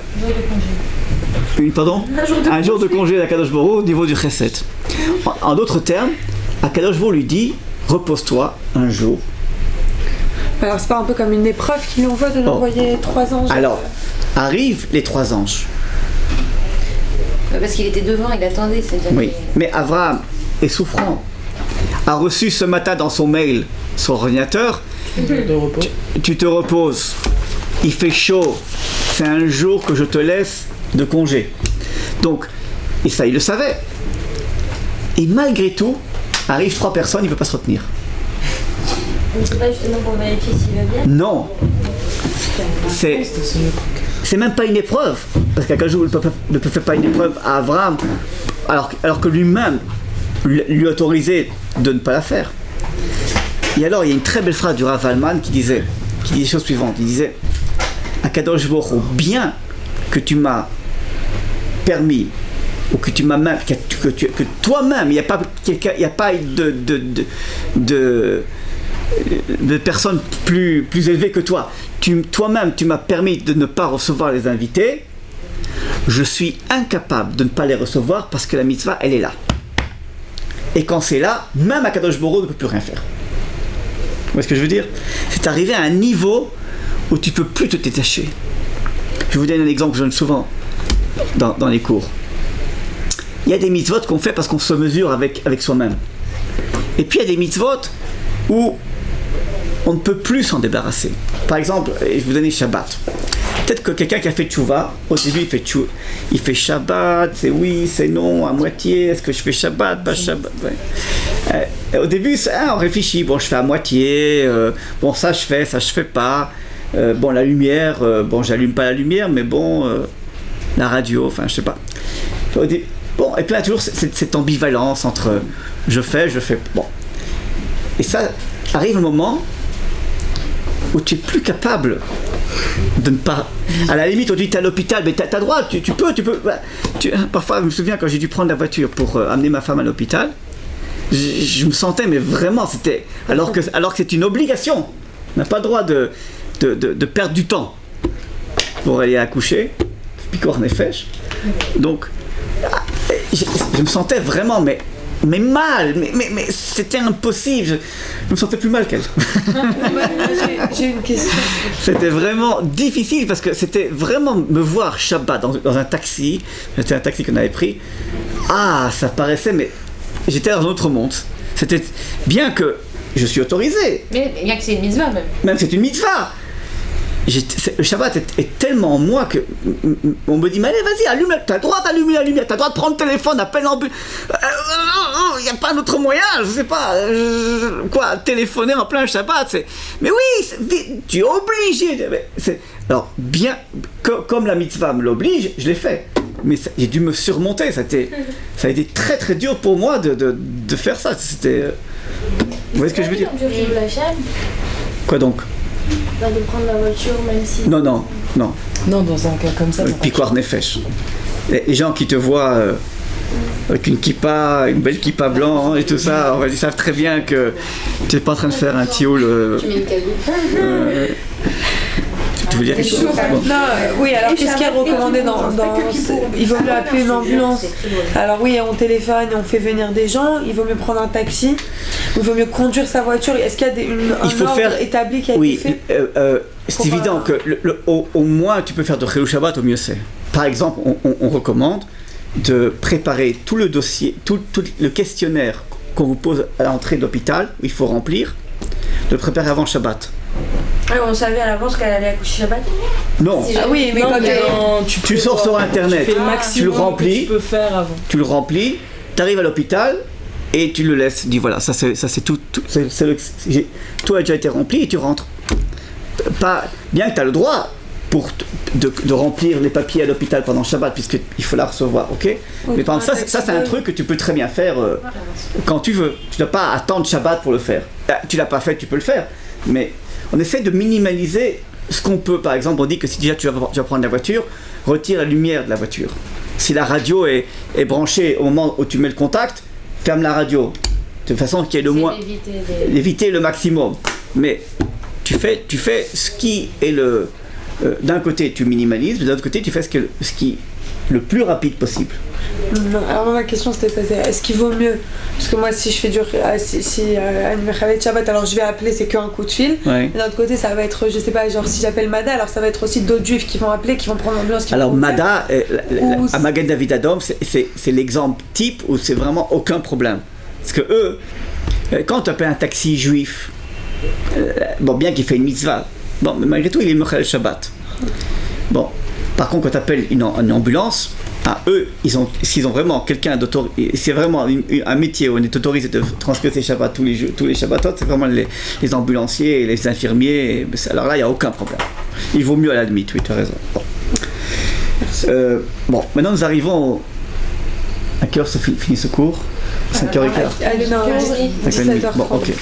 [SPEAKER 1] jour de congé d'Akadosh Baruch Hu au niveau du chesed. En d'autres termes, Akadosh Baruch Hu lui dit, repose-toi un jour.
[SPEAKER 2] Alors c'est pas un peu comme une épreuve qu'il envoie de l'envoyer 3 anges?
[SPEAKER 1] Alors, arrivent les 3 anges.
[SPEAKER 6] Parce qu'il était devant, il attendait, c'est-à-dire.
[SPEAKER 1] Oui, mais Abraham est souffrant. A reçu ce matin dans son mail, son ordinateur, tu te reposes. Il fait chaud. C'est un jour que je te laisse de congé. Donc, et ça, il le savait. Et malgré tout, arrivent 3 personnes, il ne peut pas se retenir.
[SPEAKER 6] C'est pas justement pour vérifier s'il va bien?
[SPEAKER 1] Non. C'est même pas une épreuve. Parce qu'Akadosh ne fait pas une épreuve à Abraham, alors que lui-même lui autorisait de ne pas la faire. Et alors, il y a une très belle phrase du Rav Alman qui disait les choses suivantes. Il disait, Akadosh Baruch Hu, bien que tu m'as permis, ou que tu m'as même, que toi-même, il n'y a pas de personnes plus élevées que toi. Toi-même, tu m'as permis de ne pas recevoir les invités. Je suis incapable de ne pas les recevoir parce que la mitzvah, elle est là. Et quand c'est là, même Akadosh Baruch Hu ne peut plus rien faire. Vous voyez ce que je veux dire? C'est arrivé à un niveau où tu ne peux plus te détacher. Je vous donne un exemple que je donne souvent dans les cours. Il y a des mitzvot qu'on fait parce qu'on se mesure avec soi-même. Et puis il y a des mitzvot où on ne peut plus s'en débarrasser. Par exemple, je vais vous donner Shabbat. Peut-être que quelqu'un qui a fait tchouva, au début il fait Shabbat, c'est oui, c'est non, à moitié, est-ce que je fais Shabbat, pas Shabbat, ouais. Au début, on réfléchit, bon je fais à moitié, bon ça je fais pas, bon la lumière, bon j'allume pas la lumière, mais bon, la radio, enfin je sais pas. Bon, et puis là toujours cette ambivalence entre je fais, bon. Et ça arrive un moment où tu es plus capable de ne pas... À la limite, on dit t'es à l'hôpital, mais t'as droit, tu peux... Parfois, je me souviens quand j'ai dû prendre la voiture pour amener ma femme à l'hôpital, je me sentais, mais vraiment, c'était... Alors que c'est une obligation. On n'a pas le droit de perdre du temps pour aller accoucher, piquor nefesh. Donc, je me sentais vraiment, mais mais mal, mais c'était impossible. Je me sentais plus mal qu'elle.
[SPEAKER 2] J'ai une question.
[SPEAKER 1] C'était vraiment difficile parce que c'était vraiment me voir Shabbat dans un taxi. C'était un taxi qu'on avait pris. Ah, ça paraissait, mais j'étais dans un autre monde. C'était bien que je suis autorisé.
[SPEAKER 7] Mais bien que c'est une mitzvah même.
[SPEAKER 1] Même c'est une mitzvah. Le Shabbat est tellement en moi que on me dit mais allez vas-y allume, t'as le droit d'allumer la lumière, t'as le droit de prendre le téléphone, appelle l'ambulance. Il n'y a pas un autre moyen, je sais pas quoi, téléphoner en plein Shabbat. Mais oui, tu es obligé. Alors bien comme la mitzvah me l'oblige, je l'ai fait. Mais j'ai dû me surmonter. Ça a été très très dur pour moi de faire ça. C'était. Vous voyez ce que je veux dire? Quoi donc?
[SPEAKER 6] De prendre la voiture même si...
[SPEAKER 1] Non,
[SPEAKER 4] dans un cas comme ça.
[SPEAKER 1] Piquoir nefesh. Les gens qui te voient avec une belle kippa blanc et tout ça, ils savent très bien que tu n'es pas en train de faire un tioul.
[SPEAKER 7] Tu mets une cagoule.
[SPEAKER 1] Tu veux dire quelque chose?
[SPEAKER 2] Oui, alors qu'est-ce qui est recommandé il vaut mieux appeler une ambulance. Alors oui, on téléphone et on fait venir des gens, il vaut mieux prendre un taxi, il vaut mieux conduire sa voiture. Est-ce qu'il y a un ordre établi qui a été fait?
[SPEAKER 1] C'est évident que au moins tu peux faire de Chilul Shabbat, au mieux c'est. Par exemple, on recommande de préparer tout le dossier, tout le questionnaire qu'on vous pose à l'entrée de l'hôpital, où il faut remplir, de le préparer avant Shabbat.
[SPEAKER 6] On savait à l'avance qu'elle allait accoucher Shabbat.
[SPEAKER 1] Non.
[SPEAKER 2] Ah oui, mais
[SPEAKER 1] tu sors sur internet, tu le remplis,
[SPEAKER 4] tu peux faire avant.
[SPEAKER 1] Tu le remplis, tu arrives à l'hôpital et tu le laisses. Dis voilà, ça c'est tout tout a déjà été rempli et tu rentres. Pas bien que tu as le droit de remplir les papiers à l'hôpital pendant Shabbat puisqu'il faut la recevoir, ok? Mais par exemple ça c'est un truc que tu peux très bien faire quand tu veux. Tu n'as pas à attendre Shabbat pour le faire. Tu l'as pas fait, tu peux le faire, mais on essaie de minimaliser ce qu'on peut. Par exemple, on dit que si déjà tu vas prendre la voiture, retire la lumière de la voiture. Si la radio est branchée au moment où tu mets le contact, ferme la radio. De façon qu'il y ait le moins. Éviter le maximum. Mais tu fais ce qui est le. D'un côté, tu minimalises, de l'autre côté, tu fais ce qui est le plus rapide possible.
[SPEAKER 2] Non, alors ma question c'était ça, est-ce qu'il vaut mieux, parce que moi si je fais Ani Mechavet Shabbat, alors je vais appeler, c'est qu'un coup de fil,
[SPEAKER 1] ouais.
[SPEAKER 2] Et d'un autre côté ça va être, je sais pas, genre si j'appelle Mada, alors ça va être aussi d'autres juifs qui vont appeler, qui vont prendre l'ambulance.
[SPEAKER 1] Alors Mada, à Magen David Adom, c'est l'exemple type où c'est vraiment aucun problème. Parce que eux, quand tu appelles un taxi juif, bon bien qu'il fait une mitzvah, bon mais malgré tout il est Mechal Shabbat. Bon, par contre quand tu appelles une ambulance, eux, s'ils ont vraiment quelqu'un d'autorisé, c'est vraiment un métier où on est autorisé de transgresser Shabbat tous les Shabbatot, c'est vraiment les ambulanciers et les infirmiers. Alors là, il n'y a aucun problème. Il vaut mieux à la limite, oui, tu as raison. Bon, maintenant nous arrivons à quelle heure se finit ce cours? 5h15.
[SPEAKER 2] Non, 17h30.
[SPEAKER 1] Bon, ok.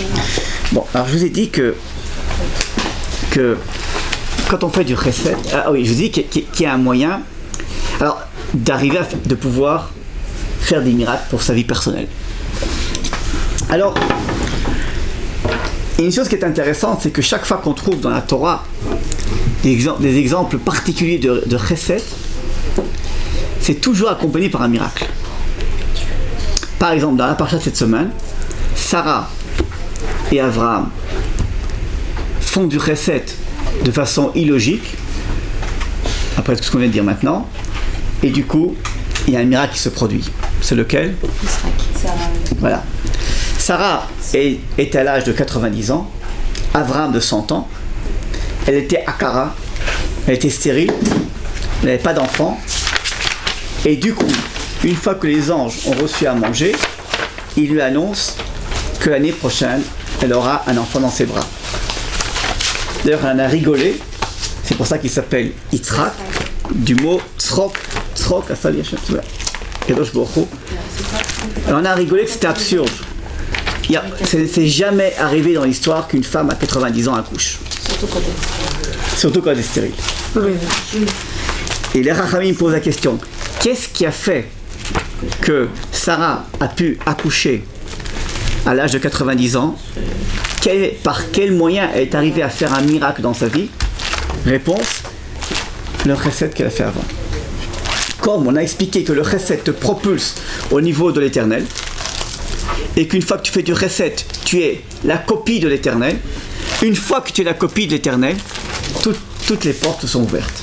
[SPEAKER 1] Bon, alors je vous ai dit que quand on fait du chesed, je vous ai dit qu'il y a un moyen. Alors, d'arriver de pouvoir faire des miracles pour sa vie personnelle. Alors, une chose qui est intéressante, c'est que chaque fois qu'on trouve dans la Torah des exemples particuliers de chesed, c'est toujours accompagné par un miracle. Par exemple, dans la paracha de cette semaine, Sarah et Abraham font du chesed de façon illogique, après ce qu'on vient de dire maintenant, et du coup, il y a un miracle qui se produit. C'est lequel? Voilà. Sarah est à l'âge de 90 ans, Abraham de 100 ans, elle était akara, elle était stérile, elle n'avait pas d'enfant, et du coup, une fois que les anges ont reçu à manger, ils lui annoncent que l'année prochaine, elle aura un enfant dans ses bras. D'ailleurs, elle en a rigolé, c'est pour ça qu'il s'appelle Yitzhak, du mot tzrok, à salir Kadosh Baruch Hu. Alors on a rigolé que c'était absurde. C'est jamais arrivé dans l'histoire qu'une femme à 90 ans accouche. Surtout quand elle est stérile. Et les Rachamim posent la question, qu'est-ce qui a fait que Sarah a pu accoucher à l'âge de 90 ans? Par quel moyen elle est arrivée à faire un miracle dans sa vie? Réponse, le chesed qu'elle a fait avant. Comme on a expliqué que le chesed te propulse au niveau de l'éternel, et qu'une fois que tu fais du chesed, tu es la copie de l'Éternel, une fois que tu es la copie de l'Éternel, toutes les portes sont ouvertes.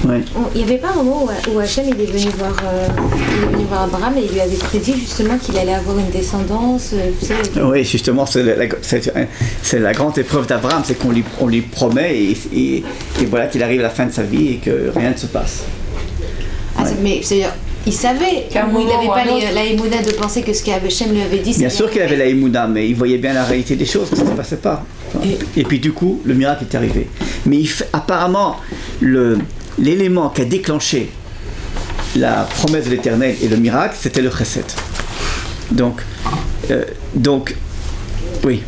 [SPEAKER 3] Ouais. Il n'y avait pas un moment où Hachem il est venu voir Abraham et il lui avait prédit justement qu'il allait avoir une descendance.
[SPEAKER 1] Oui, justement, c'est la grande épreuve d'Abraham, c'est qu'on lui promet et voilà qu'il arrive à la fin de sa vie et que rien ne se passe.
[SPEAKER 3] Mais c'est-à-dire, il savait, il n'avait pas la émouna de penser que ce qu'Hachem lui avait dit.
[SPEAKER 1] Bien sûr qu'il avait la émouna, mais il voyait bien la réalité des choses, que ça ne se passait pas. Et puis du coup, le miracle est arrivé. Mais apparemment, l'élément qui a déclenché la promesse de l'Éternel et le miracle, c'était le chesed. Donc, oui.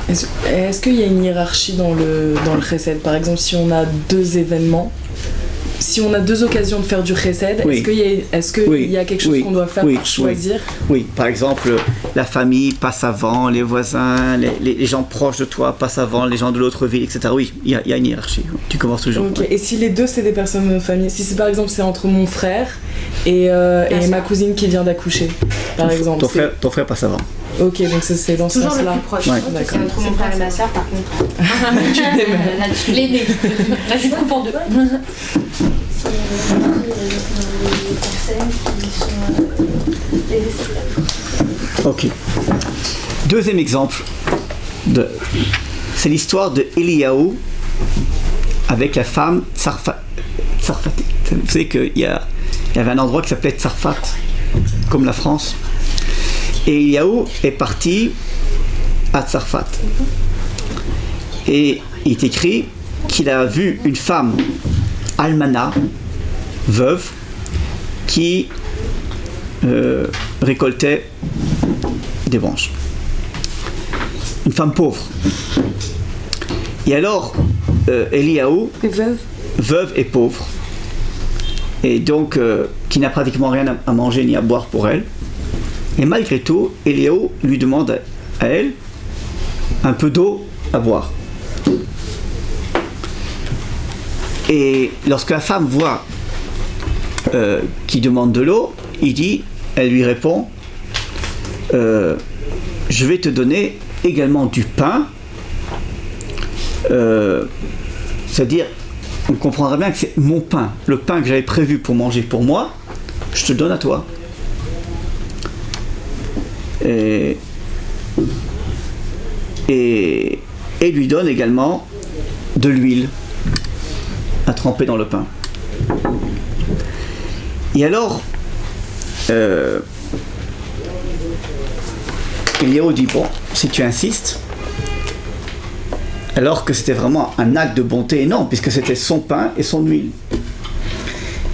[SPEAKER 4] Est-ce qu'il y a une hiérarchie dans le chesed? Par exemple, si on a deux événements, si on a deux occasions de faire du chesed,
[SPEAKER 1] oui.
[SPEAKER 4] est-ce qu'il y a quelque chose qu'on doit faire pour choisir?
[SPEAKER 1] Oui, par exemple, la famille passe avant, les voisins, les gens proches de toi passent avant, les gens de l'autre ville, etc. Oui, il y a une hiérarchie. Tu commences toujours.
[SPEAKER 4] Okay. Et si les deux, c'est des personnes de famille, si c'est par exemple c'est entre mon frère et ma cousine qui vient d'accoucher, par exemple.
[SPEAKER 1] Ton frère passe avant.
[SPEAKER 4] Ok, donc c'est dans ce sens-là.
[SPEAKER 1] Ouais.
[SPEAKER 3] C'est entre mon frère et ma soeur, par contre.
[SPEAKER 4] Tu te démêles.
[SPEAKER 3] L'aîné. Là, je coupe en deux.
[SPEAKER 1] Ok. Deuxième exemple, c'est l'histoire de Eliyahu avec la femme Tsarfati. Vous savez qu'il y avait un endroit qui s'appelait Tsarfat, comme la France. Et Eliyahu est parti à Tsarfat. Et il est écrit qu'il a vu une femme almana, veuve, qui récoltait des branches. Une femme pauvre. Et alors, Eliyahu, veuve et pauvre, et donc qui n'a pratiquement rien à manger ni à boire pour elle. Et malgré tout, Eliyahu lui demande à elle un peu d'eau à boire. Et lorsque la femme voit qu'il demande de l'eau, elle lui répond je vais te donner également du pain. C'est-à-dire, on comprendra bien que c'est mon pain, le pain que j'avais prévu pour manger pour moi, je te le donne à toi. Et lui donne également de l'huile à tremper dans le pain. Et alors, Eliyahu dit, bon, si tu insistes, alors que c'était vraiment un acte de bonté énorme, puisque c'était son pain et son huile.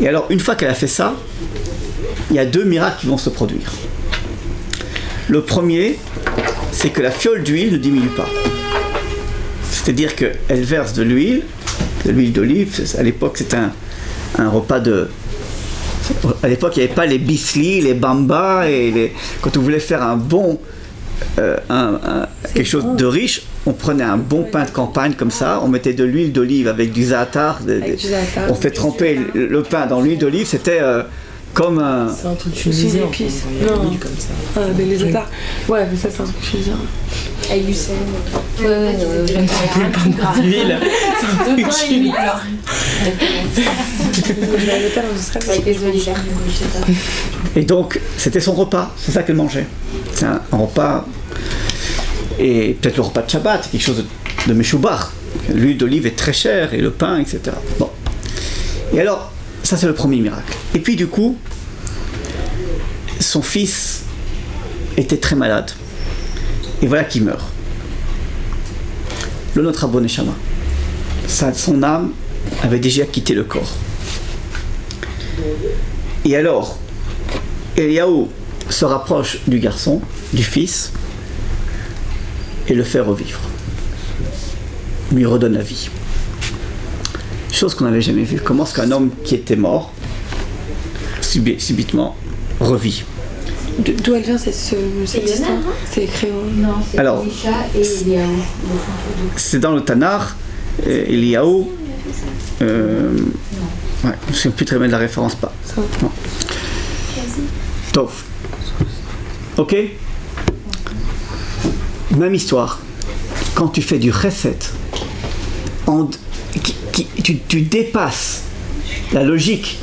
[SPEAKER 1] Et alors, une fois qu'elle a fait ça, il y a deux miracles qui vont se produire. Le premier, c'est que la fiole d'huile ne diminue pas. C'est-à-dire qu'elle verse de l'huile d'olive. À l'époque, c'était un repas de... À l'époque, il n'y avait pas les bisli, les bamba, quand on voulait faire un bon... quelque chose de riche, on prenait un bon pain de campagne comme ça, on mettait de l'huile d'olive avec du za'atar, on fait tremper le pain dans l'huile d'olive, c'était comme un...
[SPEAKER 4] C'est un truc tunisien.
[SPEAKER 2] Non,
[SPEAKER 4] comme ça.
[SPEAKER 2] Ah, mais les za'atar. Ouais, mais ça c'est un truc tunisien.
[SPEAKER 3] Avec du sel.
[SPEAKER 4] Je ne sais plus le pain d'huile. C'est un truc tunisien.
[SPEAKER 3] Avec les olives.
[SPEAKER 1] Et donc, c'était son repas, c'est ça qu'elle mangeait. C'est un repas, et peut-être le repas de Shabbat, quelque chose de Meshubach. L'huile d'olive est très chère, et le pain, etc. Bon. Et alors, ça c'est le premier miracle. Et puis du coup, son fils était très malade. Et voilà qu'il meurt. Le Notre Rabbo Neshama. Son âme avait déjà quitté le corps. Et alors, Eliyahu se rapproche du garçon, du fils, et le fait revivre. Lui redonne la vie. Chose qu'on n'avait jamais vue. Comment est-ce qu'un homme qui était mort, subitement, revit?
[SPEAKER 2] D'où elle vient cette histoire? C'est écrit au...
[SPEAKER 3] Non, c'est Elisha et Eliyahu.
[SPEAKER 1] C'est dans le Tanar, Eliyahu. Ouais, je ne sais plus très bien de la référence, pas. Non. Tov. Ok? Même histoire. Quand tu fais du chesed, tu dépasses la logique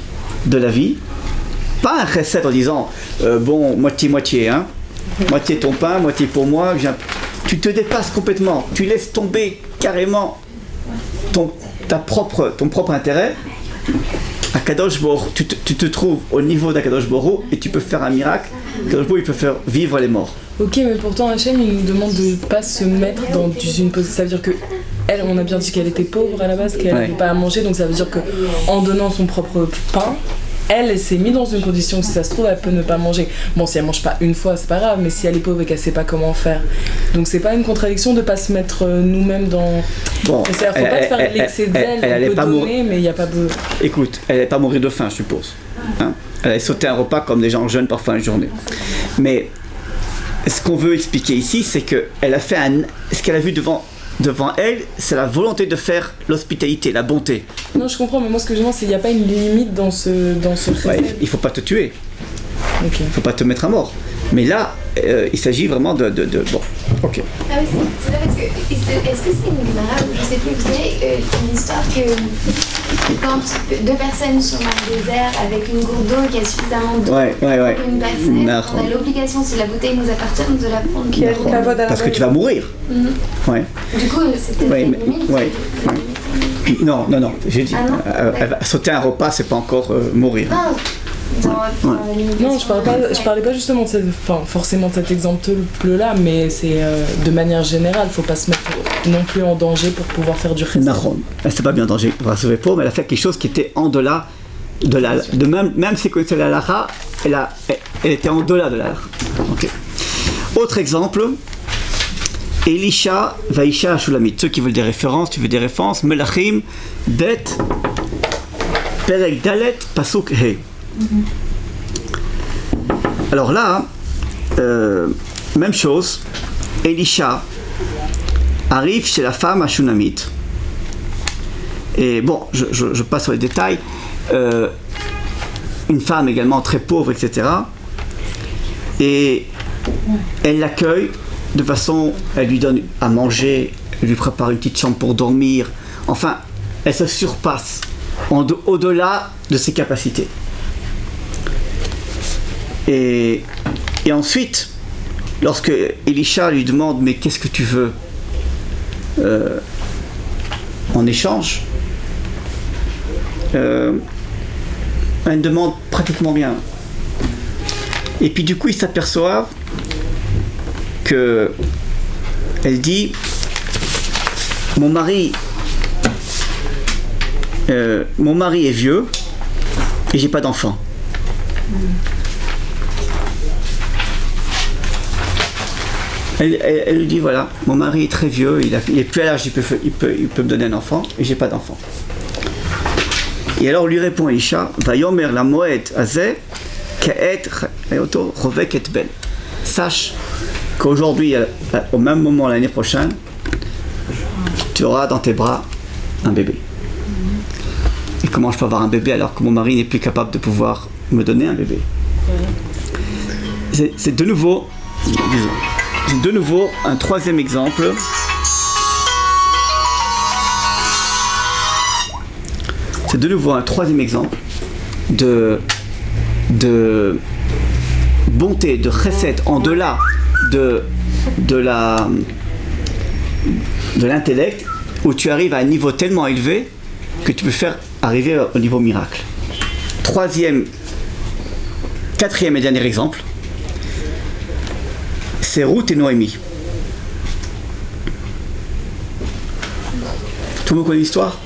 [SPEAKER 1] de la vie. Pas un chesed en disant bon, moitié-moitié, hein? Moitié ton pain, moitié pour moi. Tu te dépasses complètement. Tu laisses tomber carrément ton propre intérêt. À Kadosh Baruch, tu te trouves au niveau d'Akadosh Baruch et tu peux faire un miracle. Kadosh Baruch, il peut faire vivre les morts.
[SPEAKER 4] Ok, mais pourtant Hachem, il nous demande de ne pas se mettre dans une position. Ça veut dire que elle, on a bien dit qu'elle était pauvre à la base, qu'elle n'avait pas à manger, donc ça veut dire que en donnant son propre pain, elle s'est mise dans une condition où si ça se trouve elle peut ne pas manger. Bon, si elle mange pas une fois c'est pas grave, mais si elle est pauvre et qu'elle sait pas comment faire, donc c'est pas une contradiction de pas se mettre nous-mêmes dans. Bon, faut pas faire l'excès de zèle, on peut donner, mais il y a pas de.
[SPEAKER 1] Écoute, elle n'allait pas mourir de faim, je suppose. Hein, elle allait sauter un repas comme les gens jeûnent parfois une journée. Mais ce qu'on veut expliquer ici, c'est que elle a fait ce qu'elle a vu devant elle, c'est la volonté de faire l'hospitalité, la bonté.
[SPEAKER 4] Non, je comprends, mais moi ce que je demande, c'est qu'il n'y a pas une limite dans ce
[SPEAKER 1] il ne faut pas te tuer.
[SPEAKER 4] Okay.
[SPEAKER 1] Il ne faut pas te mettre à mort. Mais là, il s'agit vraiment de... Bon, ok.
[SPEAKER 3] Ah oui, c'est là parce que... Est-ce que c'est une Gemara, je sais plus, vous savez, une histoire que quand deux personnes sont dans le désert avec une gourde d'eau qui a suffisamment d'eau pour une personne, on a l'obligation, si la bouteille nous appartient, de la prendre.
[SPEAKER 1] Parce que tu vas mourir. Ouais.
[SPEAKER 3] Du coup, c'était limite.
[SPEAKER 1] Non, j'ai dit, sauter un repas, c'est pas encore mourir.
[SPEAKER 4] Non, je parlais pas justement forcément de cet exemple-là, mais c'est de manière générale, faut pas se mettre non plus en danger pour pouvoir faire du chesed.
[SPEAKER 1] Non, elle s'est pas bien en danger pour la sauver pauvre, mais elle a fait quelque chose qui était en delà de même si connaissait la halakha, elle était en delà de la halakha. Okay. Autre exemple, Elisha Vaisha Shulamit. Ceux qui veulent des références, tu veux des références, Melachim, Bet, Perek Dalet, Pasuk He. Alors là, même chose, Elisha arrive chez la femme à Shunamit. Et bon, je passe sur les détails. Une femme également très pauvre, etc. Et elle l'accueille de façon, elle lui donne à manger, elle lui prépare une petite chambre pour dormir. Enfin, elle se surpasse au-delà de ses capacités. Et ensuite, lorsque Elisha lui demande mais qu'est-ce que tu veux en échange, elle demande pratiquement rien. Et puis du coup, ils s'aperçoivent que elle dit mon mari est vieux et j'ai pas d'enfant. Elle lui dit voilà, mon mari est très vieux, il est plus à l'âge, il peut me donner un enfant et j'ai pas d'enfant. Et alors lui répond Elisha, Vayomer la moed azeh ka'et rovek et ben. Sache qu'aujourd'hui, au même moment l'année prochaine, tu auras dans tes bras un bébé. Et comment je peux avoir un bébé alors que mon mari n'est plus capable de pouvoir me donner un bébé? C'est de nouveau un troisième exemple. C'est de nouveau un troisième exemple de bonté, de chesed en delà de l'intellect, où tu arrives à un niveau tellement élevé que tu peux faire arriver au niveau miracle. Quatrième et dernier exemple, c'est Ruth et Noémie. Tout le monde connaît l'histoire?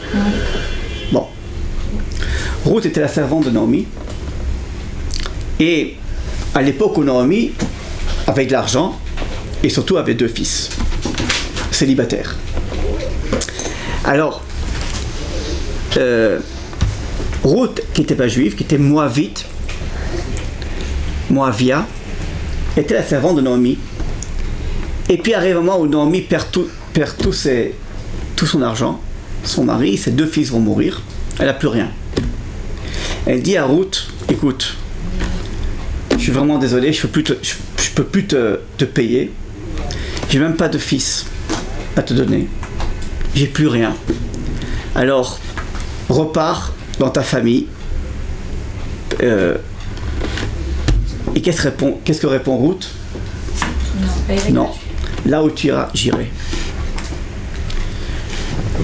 [SPEAKER 1] Bon. Ruth était la servante de Naomi. Et à l'époque où Naomi avait de l'argent, et surtout avait 2 fils, célibataires. Alors, Ruth, qui n'était pas juive, qui était Moavia, était la servante de Naomi. Et puis arrive un moment où Naomi perd tout son argent, son mari, ses 2 fils vont mourir, elle n'a plus rien. Elle dit à Ruth, écoute, je suis vraiment désolé, je peux plus te payer. J'ai même pas de fils à te donner. J'ai plus rien. Alors, repars dans ta famille. Et qu'est-ce que répond Ruth? Non. Là où tu iras, j'irai.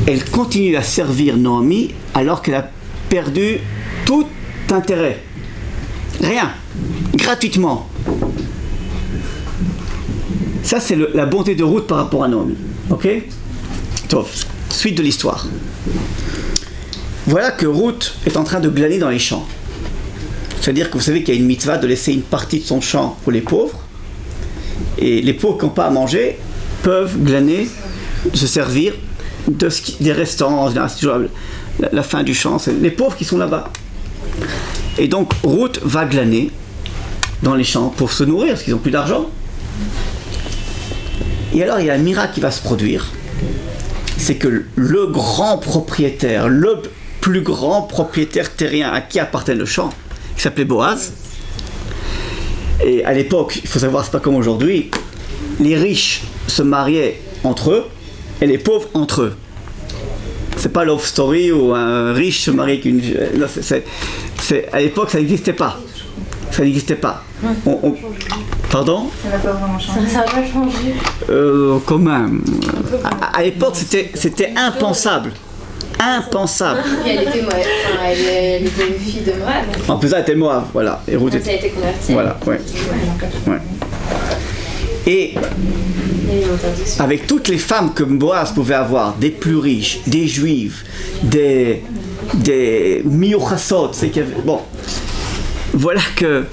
[SPEAKER 1] Elle continue à servir Naomi alors qu'elle a perdu tout intérêt. Rien. Gratuitement. Ça, c'est la bonté de Ruth par rapport à Naomi. Ok? Donc, suite de l'histoire. Voilà que Ruth est en train de glaner dans les champs. C'est-à-dire que vous savez qu'il y a une mitzvah de laisser une partie de son champ pour les pauvres. Et les pauvres qui n'ont pas à manger peuvent glaner, se servir des restants. En général, c'est toujours la fin du champ. C'est les pauvres qui sont là-bas. Et donc, Ruth va glaner dans les champs pour se nourrir, parce qu'ils n'ont plus d'argent. Et alors, il y a un miracle qui va se produire. C'est que le grand propriétaire, le plus grand propriétaire terrien à qui appartenait le champ, qui s'appelait Boaz. Et à l'époque, il faut savoir, c'est pas comme aujourd'hui, les riches se mariaient entre eux et les pauvres entre eux. C'est pas Love Story où un riche se marie avec une... Non, à l'époque, ça n'existait pas. Ça n'existait pas. Pardon ?
[SPEAKER 5] Ça va pas vraiment changer.
[SPEAKER 6] Ça va pas changer.
[SPEAKER 1] Quand même. À l'époque, c'était impensable. Impensable.
[SPEAKER 3] Et elle était elle était une fille de Moab.
[SPEAKER 1] En plus, elle était Moab, voilà. Et Ruth
[SPEAKER 3] Ça a été converti.
[SPEAKER 1] Voilà, ouais. Et avec toutes les femmes que Boaz pouvait avoir, des plus riches, des juives, des miochassot, c'est qu'il y avait... Bon, voilà que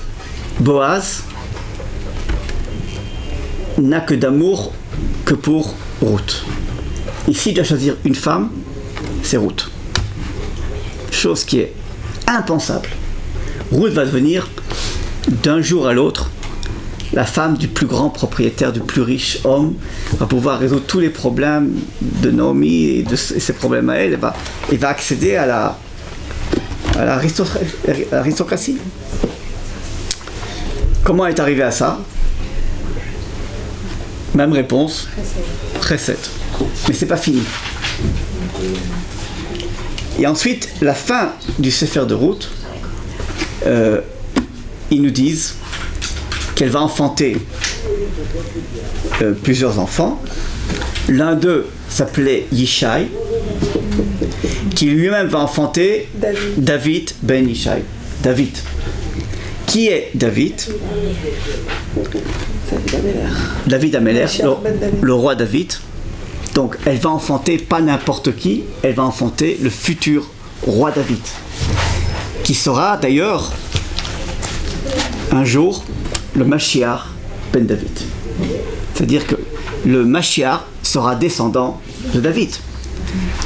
[SPEAKER 1] Boaz n'a que d'amour que pour Ruth. Ici, il doit choisir une femme, c'est Ruth. Chose qui est impensable. Ruth va devenir, d'un jour à l'autre, la femme du plus grand propriétaire, du plus riche homme, va pouvoir résoudre tous les problèmes de Naomi et de ses problèmes à elle. Elle va accéder à l'aristocratie. Comment elle est arrivée à ça? Même réponse, recette. Mais c'est pas fini. Et ensuite, la fin du Sefer de Ruth, ils nous disent qu'elle va enfanter plusieurs enfants. L'un d'eux s'appelait Yishai, qui lui-même va enfanter David ben Yishai. David. Qui est David? David Améler, le roi David. Donc elle va enfanter pas n'importe qui, elle va enfanter le futur roi David, qui sera d'ailleurs un jour le Mashiach ben David. C'est-à-dire que le Mashiach sera descendant de David.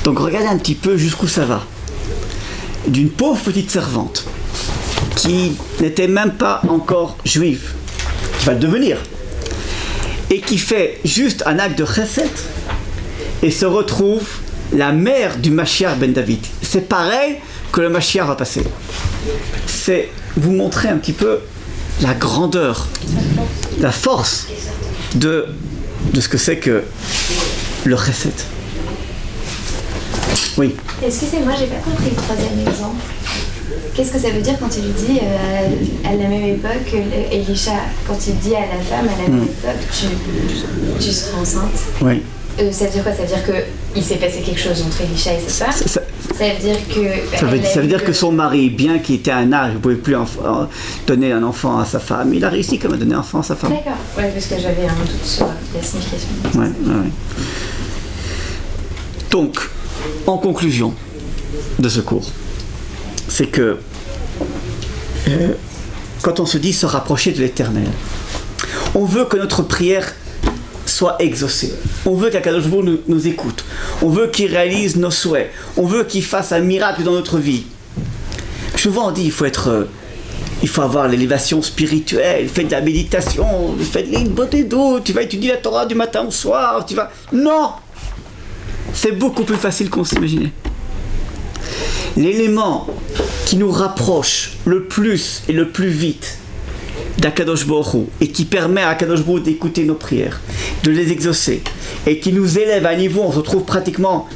[SPEAKER 1] Donc regardez un petit peu jusqu'où ça va. D'une pauvre petite servante qui n'était même pas encore juive, qui va le devenir, et qui fait juste un acte de chesed, et se retrouve la mère du Mashiach ben David. C'est pareil que le Mashiach va passer. C'est vous montrer un petit peu la grandeur, la force de ce que c'est que le chesed. Oui.
[SPEAKER 3] Excusez-moi, j'ai pas compris le troisième exemple. Qu'est-ce que ça veut dire quand il dit à la même époque, Elisha, quand il dit à la femme à la même époque, tu seras enceinte?
[SPEAKER 1] Oui.
[SPEAKER 3] Ça veut dire quoi? Ça veut dire qu'il s'est passé quelque chose entre Elisha et sa femme? Ça veut dire que...
[SPEAKER 1] Ça veut dire que son mari, bien qu'il était à un âge, il ne pouvait plus donner un enfant à sa femme, il a réussi quand même à donner un enfant à sa femme.
[SPEAKER 3] D'accord, ouais, parce que j'avais un doute sur la signification.
[SPEAKER 1] Ouais. Donc, en conclusion de ce cours, c'est que quand on se dit se rapprocher de l'Éternel, on veut que notre prière soit exaucée. On veut qu'Akadosh Baruch Hu nous écoute. On veut qu'il réalise nos souhaits. On veut qu'il fasse un miracle dans notre vie. Souvent on dit il faut avoir l'élévation spirituelle, fais de la méditation, fais de l'île d'eau, tu vas étudier la Torah du matin au soir, tu vas... Non! C'est beaucoup plus facile qu'on s'imaginait. L'élément qui nous rapproche le plus et le plus vite d'Akadosh Baruch Hu et qui permet à Akadosh Baruch Hu d'écouter nos prières, de les exaucer et qui nous élève à un niveau, on se retrouve pratiquement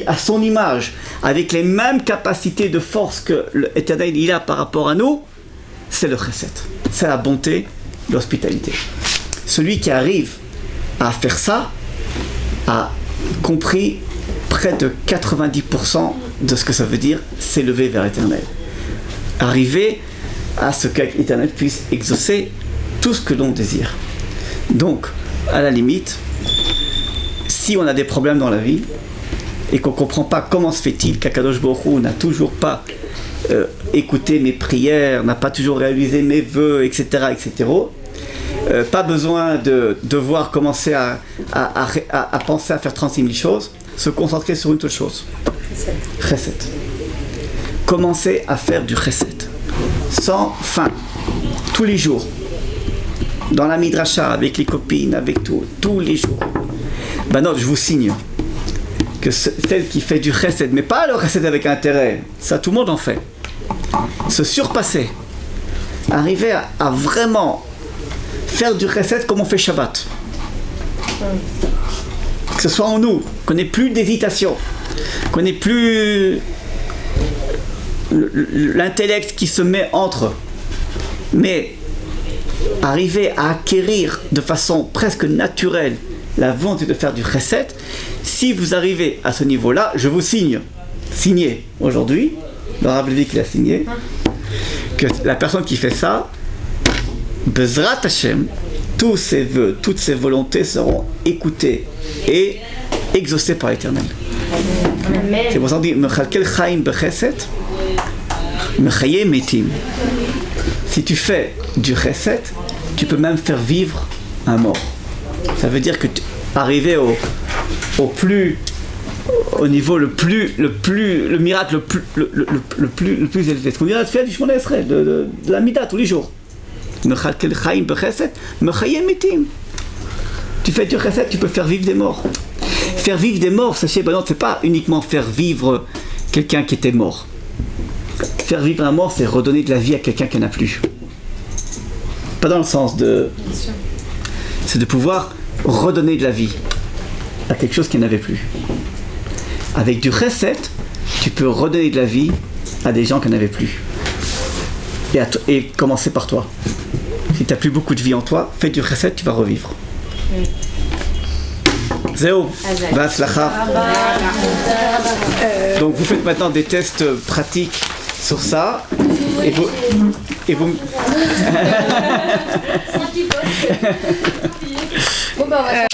[SPEAKER 1] à son image, avec les mêmes capacités de force que l'Éternel il a par rapport à nous, c'est le chesed, c'est la bonté, l'hospitalité. Celui qui arrive à faire ça a compris près de 90% de ce que ça veut dire s'élever vers l'Éternel. Arriver à ce que l'Éternel puisse exaucer tout ce que l'on désire. Donc, à la limite, si on a des problèmes dans la vie et qu'on ne comprend pas comment se fait-il qu'Akadosh Baruch Hu n'a toujours pas écouté mes prières, n'a pas toujours réalisé mes vœux, etc., etc., pas besoin de devoir commencer à penser à faire 36 000 choses, se concentrer sur une seule chose. Chesed. Commencez à faire du chesed. Sans fin. Tous les jours. Dans la midrasha, avec les copines, avec tout. Tous les jours. Ben non, je vous signe que celle qui fait du chesed, mais pas le chesed avec intérêt, ça tout le monde en fait. Se surpasser. Arriver à vraiment faire du chesed comme on fait Shabbat. Que ce soit en nous, qu'on n'ait plus d'hésitation, qu'on n'ait plus l'intellect qui se met entre, mais arriver à acquérir de façon presque naturelle la volonté de faire du chesed. Si vous arrivez à ce niveau-là, je vous signez aujourd'hui, le Rav Levi qui l'a signé, que la personne qui fait ça, Bezrat Hashem, tous ses vœux, toutes ses volontés seront écoutées et exaucées par l'Éternel.
[SPEAKER 3] Amen.
[SPEAKER 1] C'est pour ça qu'on dit Mechalkel Chaim Bechesed, Mechaye Metim. Si tu fais du chesed, tu peux même faire vivre un mort. Ça veut dire que arriver au niveau le miracle le plus élevé. Ce qu'on dit à la Tfilah du Shmona Esrei, de la Mida tous les jours. Mechalkel Chaim Bechesed, Mechaye Metim. Tu fais du chesed, tu peux faire vivre des morts. Faire vivre des morts, sachez, ben non, c'est pas uniquement faire vivre quelqu'un qui était mort. Faire vivre un mort, c'est redonner de la vie à quelqu'un qui n'en a plus. Pas dans le sens de... C'est de pouvoir redonner de la vie à quelque chose qui n'avait plus. Avec du chesed, tu peux redonner de la vie à des gens qui n'en avaient plus. Et commencer par toi. Si tu n'as plus beaucoup de vie en toi, fais du chesed, tu vas revivre. Zéo, V'atzlacha. Donc vous faites maintenant des tests pratiques sur ça. Et vous...
[SPEAKER 6] Bon bah on va